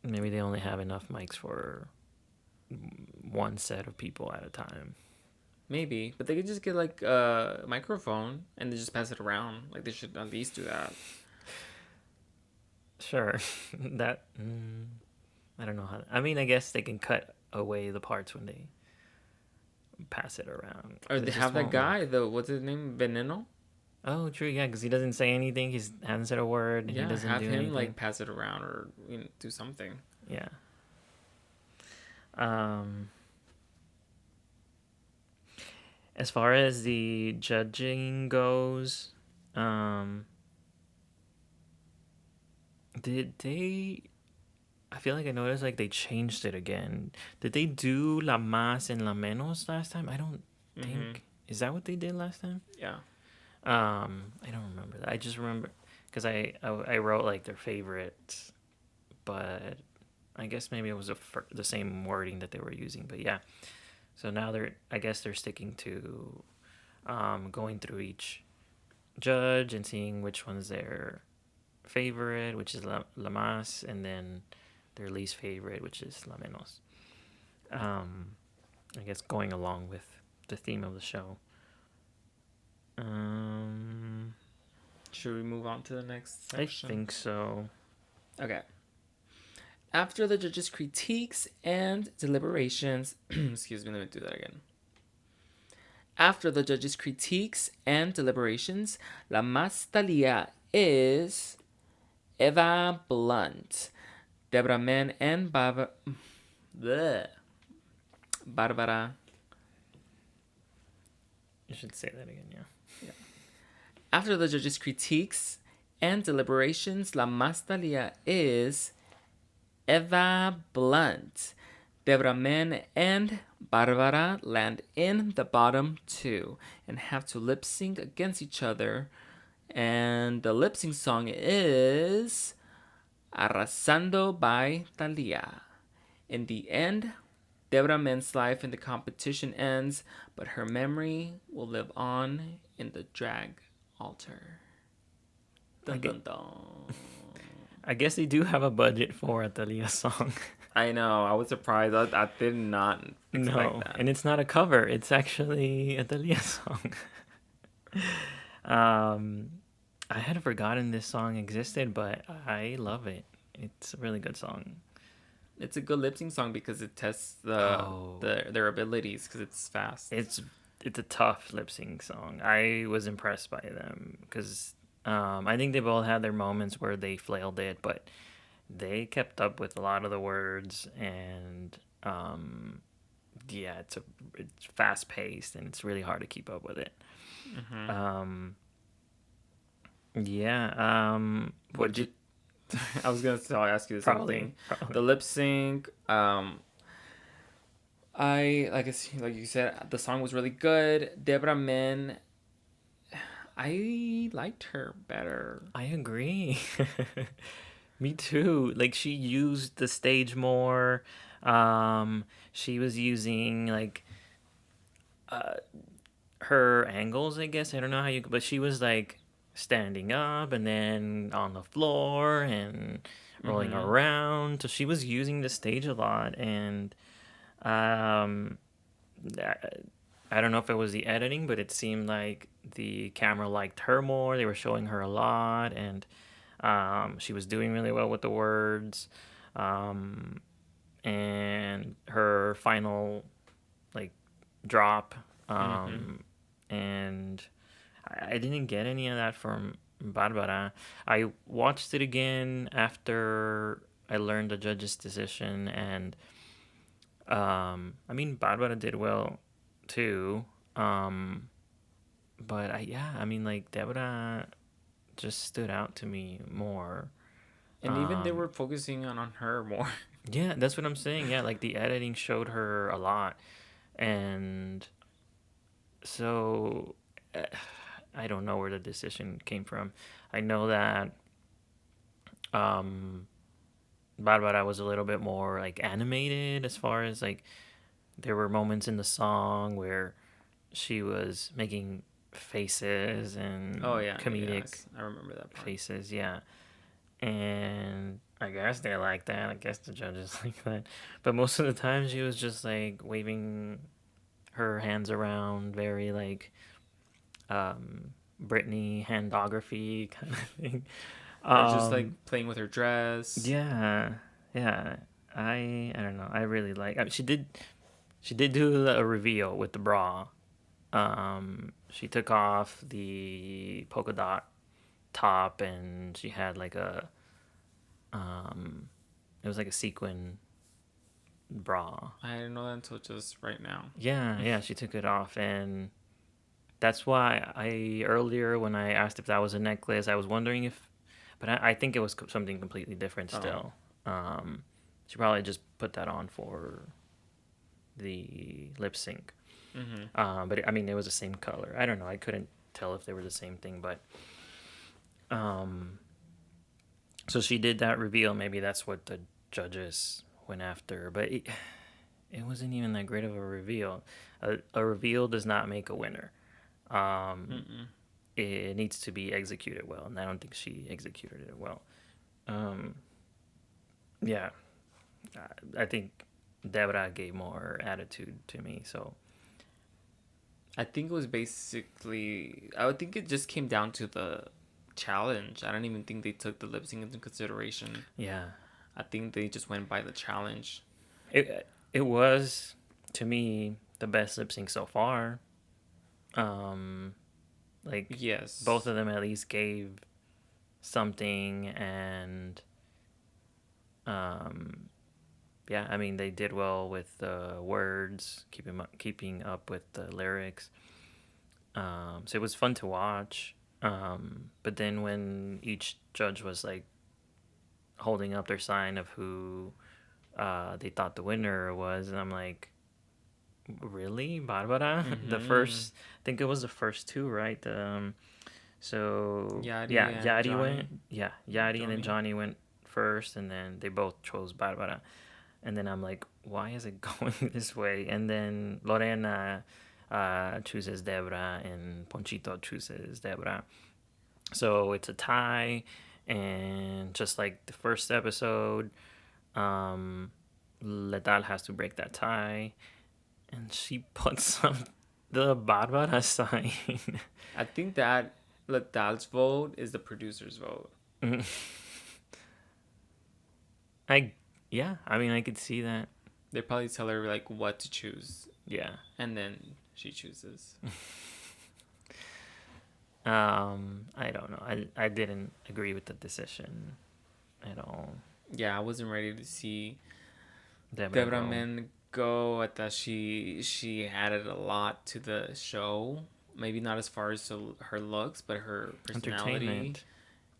Maybe they only have enough mics for one set of people at a time. Maybe, but they could just get like a microphone and they just pass it around. Like they should at least do that. Sure, that I don't know how. I mean, I guess they can cut away the parts when they pass it around Or because they it just have that won't guy, work. the what's his name, Veneno. Oh, true. Yeah, because he doesn't say anything. He hasn't said a word, and he Yeah, doesn't have do him anything. like pass it around or do something. Yeah. Um, as far as the judging goes, um, did they? I feel like I noticed like they changed it again. Did they do la más and la menos last time? I don't Mm-hmm. think. Is that what they did last time? Yeah. I don't remember that. I just remember because I wrote like their favorites, but I guess maybe it was the same wording that they were using. But yeah, so now I guess they're sticking to going through each judge and seeing which one's their favorite, which is la más, and then their least favorite, which is la menos. Um, I guess going along with the theme of the show. Um, Should we move on to the next I section? think so. Okay. After the judges' critiques and deliberations, excuse me, let me do that again. After the judges' critiques and deliberations, la Más Thalía is Eva Blunt, Deborah Mann, and Barbara. You should say that again, yeah. Yeah. After the judges' critiques and deliberations, la Más Thalía is Eva Blunt. Deborah Mann and Barbara land in the bottom two and have to lip sync against each other. And the lip sync song is Arrasando by Thalía. In the end, Deborah Mann's life in the competition ends, but her memory will live on in the drag altar. I, Dun gue- dun dun. I guess they do have a budget for a Thalia song. I know. I was surprised. I did not expect No, that. and it's not a cover. It's actually a Thalia song. um, I had forgotten this song existed, but I love it. It's a really good song. It's a good lip sync song because it tests Oh, their abilities because it's fast. it's a tough lip sync song. I was impressed by them because I think they both had their moments where they flailed it, but they kept up with a lot of the words, and yeah, it's fast paced and it's really hard to keep up with it. Mm-hmm. Um, yeah. What What did you? you I was gonna ask you the same probably thing. probably The lip sync. Like you said, the song was really good. Debra Min, I liked her better. I agree. Me too. Like she used the stage more. She was using like uh her angles, I guess. I don't know how you, but she was like standing up and then on the floor and rolling Mm-hmm. around. So she was using the stage a lot, and um, I don't know if it was the editing, but it seemed like the camera liked her more. They were showing her a lot, and she was doing really well with the words. Um, and her final like drop, Mm-hmm. and I didn't get any of that from Barbara. I watched it again after I learned the judge's decision, and I mean Barbara did well too. Um, but yeah, I mean like Deborah just stood out to me more. And even they Um, were focusing on her more. yeah, that's what I'm saying. Yeah, like the editing showed her a lot, and so uh, I don't know where the decision came from. I know that um, Barbara was a little bit more like animated as far as like there were moments in the song where she was making faces Oh and yeah, comedic yes, I remember that part. faces, yeah. And I guess they like that. I guess the judges like that. But most of the time she was just like waving her hands around, very like Britney handography kind of thing. Or just like Um, playing with her dress. yeah, yeah. I don't know. I really like. I mean, she did do a reveal with the bra. She took off the polka dot top and she had like a um, it was like a sequin bra. I didn't know that until just right now. Yeah, yeah. She took it off and that's why I earlier when I asked if that was a necklace, I was wondering if, but I think it was something completely different Oh. still. She probably just put that on for the lip sync. Mm-hmm. But I mean, it was the same color. I don't know. I couldn't tell if they were the same thing, but um, so she did that reveal. Maybe that's what the judges went after, but it wasn't even that great of a reveal. A reveal does not make a winner. Um, Mm-mm. it needs to be executed well, and I don't think she executed it well. Um, yeah, I think Debra gave more attitude to me. So I think it was basically. I would think it just came down to the challenge. I don't even think they took the lip sync into consideration. yeah, I think they just went by the challenge. it was to me the best lip sync so far. Um, like both Yes. of them at least gave something, and um, yeah, I mean they did well with the words, keeping up with the lyrics. So it was fun to watch. But then when each judge was like holding up their sign of who they thought the winner was, and I'm like, really, Barbara? The Mm-hmm. first, I think it was the first two, right? So Yadi yeah, and Yadi went, Johnny. yeah, Yadi and then Johnny. Johnny went first, and then they both chose Barbara. And then I'm like, why is it going this way? And then Lorena chooses Debra, and Ponchito chooses Debra. So it's a tie, and just like the first episode, um, Letal has to break that tie, and she puts up the Barbara sign. I think that Ladal's vote is the producer's vote. I yeah, I mean I could see that. They probably tell her like what to choose, Yeah. and then she chooses. I don't know. I didn't agree with the decision at all. Yeah, I wasn't ready to see Debra Debra go. Men. go at that she added a lot to the show. Maybe not as far as her looks, but her personality. Entertainment.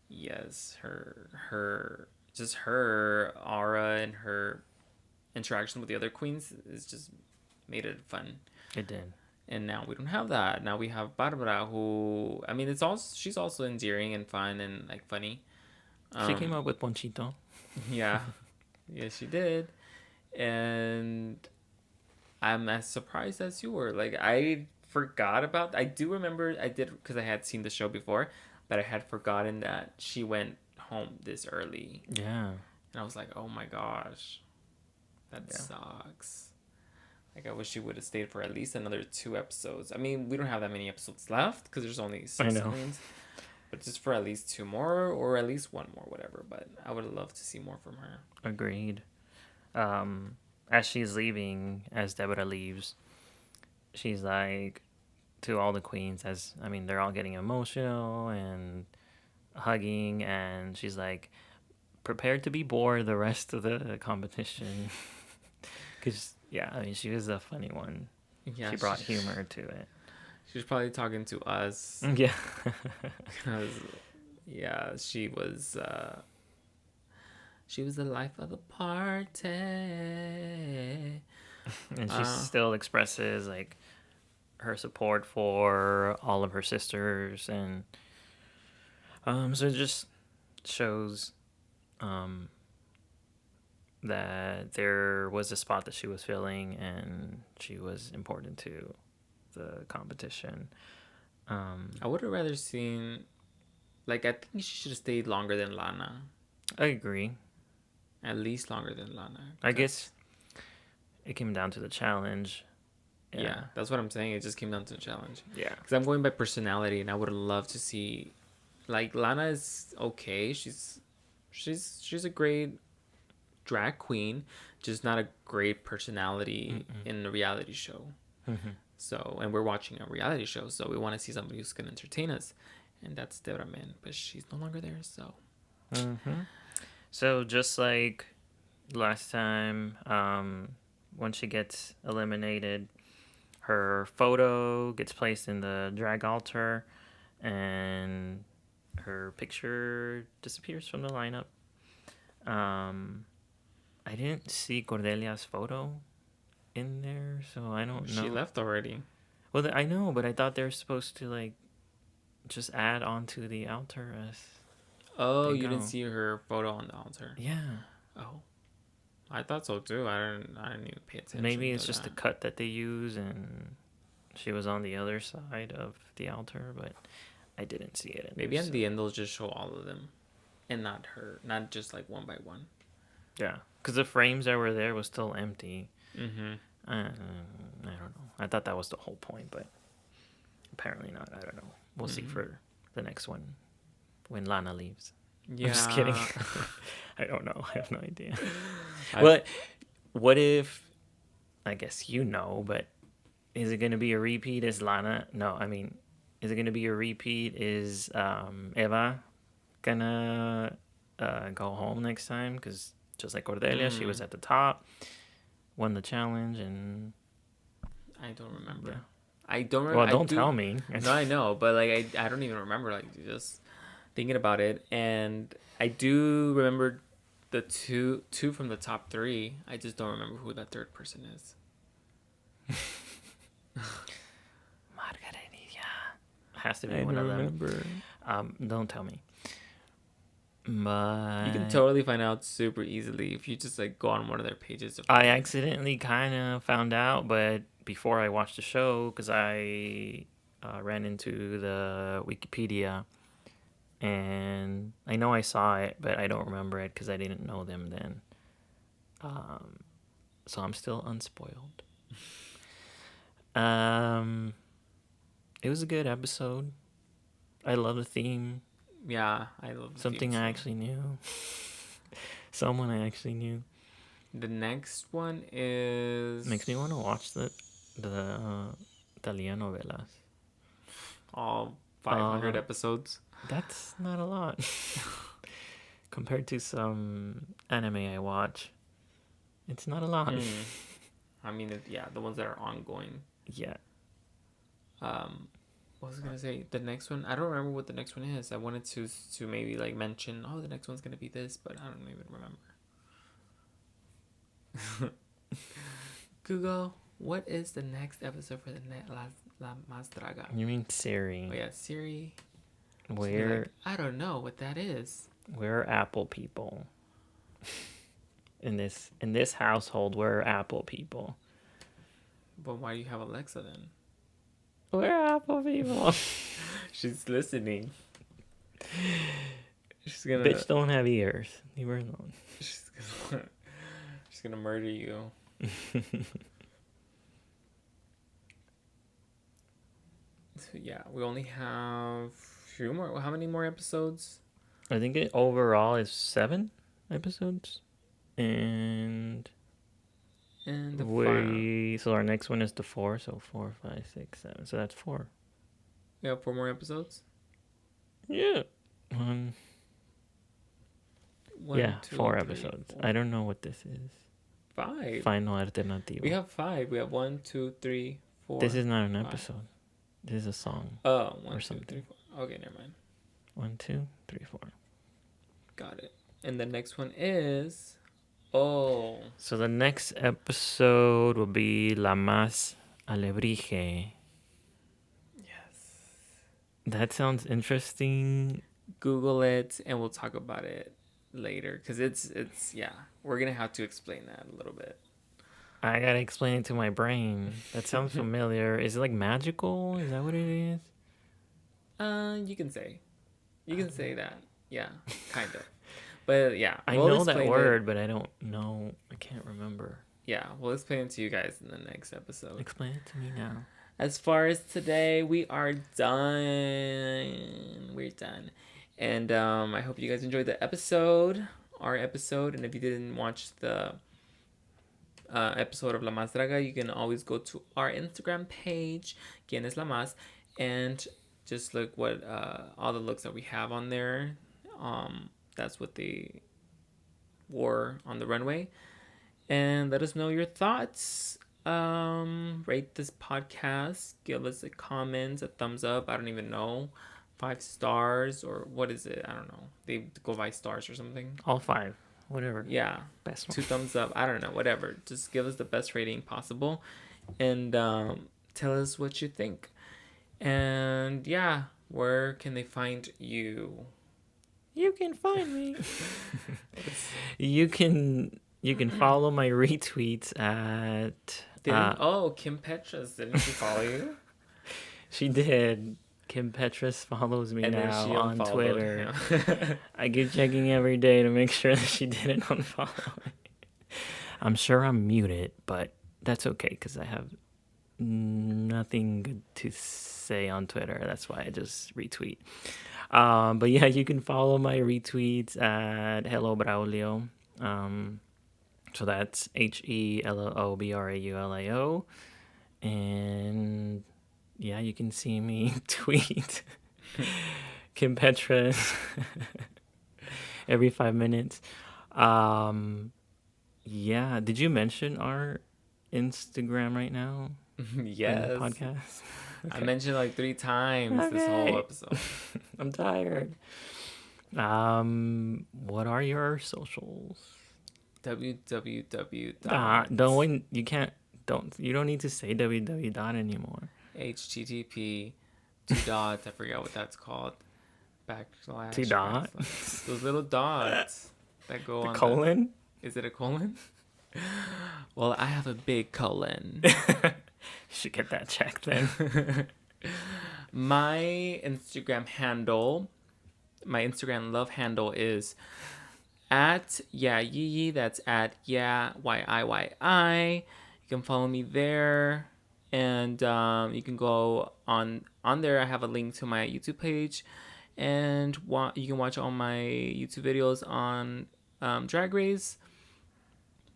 Yes, her just her aura and her interaction with the other queens is just made it fun. It did. And now we don't have that. Now we have Barbara, who I mean, it's also she's also endearing and fun and like funny. She came up with Ponchito. Yeah, yes, she did, and I'm as surprised as you were. Like I forgot about. I do remember I did because I had seen the show before, but I had forgotten that she went home this early. Yeah. And I was like, oh my gosh, that Yeah. sucks. Like I wish she would have stayed for at least another 2 episodes. I mean, we don't have that many episodes left because there's only I 6 know. queens. But just for at least 2 more or at least 1 more, whatever. But I would love to see more from her. Agreed. As she's leaving, as Deborah leaves, she's like to all the queens, as I mean, they're all getting emotional and hugging, and she's like, prepared to be bored the rest of the competition. Because, yeah, I mean, she was a funny one. Yeah, She brought humor to it. She was probably talking to us. Yeah. Because, yeah, she was the life of the party. And she still expresses, like, her support for all of her sisters. And so it just shows that there was a spot that she was filling and she was important to the competition. I would have rather seen, like, I think she should have stayed longer than Lana. I agree. At least longer than Lana. I guess it came down to the challenge. Yeah, that's what I'm saying. It just came down to the challenge. Yeah. Because I'm going by personality, and I would have loved to see, like, Lana is okay. She's a great drag queen, just not a great personality in a reality show. So, and we're watching a reality show, so we want to see somebody who's gonna entertain us, and that's Deborah Min, but she's no longer there. So, So just like last time, when she gets eliminated, her photo gets placed in the drag altar, and her picture disappears from the lineup. I didn't see Cordelia's photo in there, so I don't know. she left already. Well, I know, but I thought they were supposed to like just add onto the altar as. Oh, They you didn't go. see her photo on the altar. Yeah. Oh, I thought so too. I didn't even pay attention. Maybe it's to just that. the cut that they use, and she was on the other side of the altar, but I didn't see it. Maybe at the end they'll just show all of them, and not her, not just like one by one. Yeah, because the frames that were there was still empty. Mm-hmm. I don't know. I thought that was the whole point, but apparently not. I don't know. We'll see for the next one when Lana leaves. Yeah. I'm just kidding. I don't know. I have no idea. But what if, I guess you know, but is it going to be a repeat? Is Lana? No, I mean, is it going to be a repeat? Is Eva going to go home next time? Because just like Cordelia, she was at the top, won the challenge, and... I don't remember. Yeah. I don't remember. Well, don't tell me. No, I know, but like I don't even remember. Like just thinking about it, and I do remember the two from the top 3. I just don't remember who that third person is. Margarita. Has to be one of them. Don't tell me. But You can totally find out super easily if you just like go on one of their pages. I accidentally kind of found out, but before I watched the show, because I ran into the Wikipedia, and I know I saw it, but I don't remember it because I didn't know them then. So I'm still unspoiled. It was a good episode. I love the theme. Yeah, I love the Something theme I song. actually knew. Someone I actually knew. The next one is Makes me want to watch the Thalía novelas. all 500 episodes. That's not a lot. Compared to some anime I watch, it's not a lot. I mean, yeah, the ones that are ongoing. Yeah. What was I gonna say? The next one, I don't remember what the next one is. I wanted to maybe like mention, oh, the next one's gonna be this, but I don't even remember. Google, what is the next episode for the La Más Draga? You mean Siri? Oh yeah, Siri. We're like, I don't know what that is. We're Apple people. In this household, we're Apple people. But why do you have Alexa then? We're Apple people. She's listening. She's gonna. Bitch don't have ears. Leave her alone. She's gonna murder you. So yeah, we only have few more. How many more episodes? I think it overall is 7 episodes, and so our next one is the 4. So 4, 5, 6, 7. So that's 4. We have 4 more episodes. Yeah. One, yeah, 2, 4 episodes. 4. I don't know what this is. 5. Final Alternativo. We have 5. We have 1, 2, 3, 4. This is not an episode. This is a song. Oh, 1, 2, 3, 4. Okay, never mind. 1, 2, 3, 4. Got it. And the next one is... Oh. So the next episode will be La Más Alebrije. Yes. That sounds interesting. Google it and we'll talk about it later. Because it's yeah. We're going to have to explain that a little bit. I gotta explain it to my brain. That sounds familiar. Is it like magical? Is that what it is? You can say. You can say that. Yeah, kind of. But yeah. I know that word, but I don't know. I can't remember. Yeah, we'll explain it to you guys in the next episode. Explain it to me now. As far as today, we are done. We're done. And I hope you guys enjoyed the episode, our episode. And if you didn't watch the episode of La Más Draga, you can always go to our Instagram page, Quien es La Más, and just look what all the looks that we have on there. That's what they wore on the runway. And let us know your thoughts. Rate this podcast. Give us a comment, a thumbs up. I don't even know. 5 stars or what is it? I don't know. They go by stars or something. All 5. Whatever. Yeah. Best one. 2 thumbs up. I don't know. Whatever. Just give us the best rating possible. And tell us what you think. And yeah, where can they find you? You can find me. You can follow my retweets at... Kim Petras, didn't she follow you? She did. Kim Petras follows me now on Twitter. I keep checking every day to make sure that she didn't unfollow me. I'm sure I'm muted, but that's okay because I have nothing good to say on Twitter. That's why I just retweet. But yeah, you can follow my retweets at Hello Braulio. So that's HELOBRAULIO. And yeah, you can see me tweet Kim Petras every 5 minutes. Yeah, did you mention our Instagram right now? Yes. In the podcast? Okay. I mentioned like 3 times this whole episode. I'm tired. What are your socials? www. You don't need to say www anymore. HTTP 2 dots. I forgot what that's called. / 2 dots. Those little dots that go on. Colon? Is it a colon? Well, I have a big colon. Should get that checked then. My Instagram love handle is at Yiyi. That's at YIYI. You can follow me there, and you can go on there. I have a link to my YouTube page, and you can watch all my YouTube videos on Drag Race,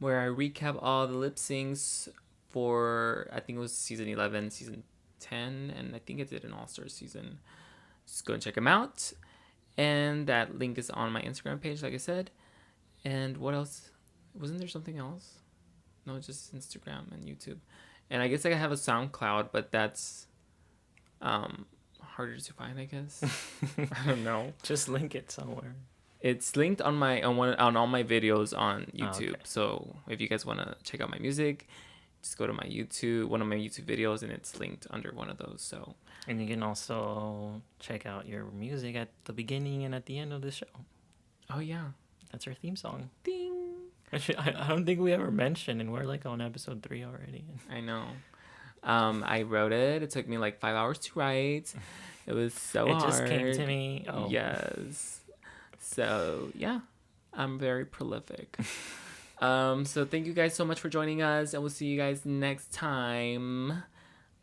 where I recap all the lip syncs for, I think it was season 11, season 10, and I think I did an All-Star season. Just go and check them out. And that link is on my Instagram page, like I said. And what else? Wasn't there something else? No, just Instagram and YouTube. And I guess I have a SoundCloud, but that's harder to find, I guess. I don't know. Just link it somewhere. It's linked on on all my videos on YouTube. Okay. So if you guys want to check out my music, just go to my YouTube, one of my YouTube videos, and it's linked under one of those. So. And you can also check out your music at the beginning and at the end of the show. Oh yeah. That's our theme song. Ding. Actually, I don't think we ever mentioned, and we're like on episode 3 already. I know. I wrote it. It took me like 5 hours to write. It was so hard. It just came to me. Oh. Yes. So yeah, I'm very prolific. So thank you guys so much for joining us, and we'll see you guys next time.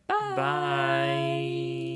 Bye. Bye.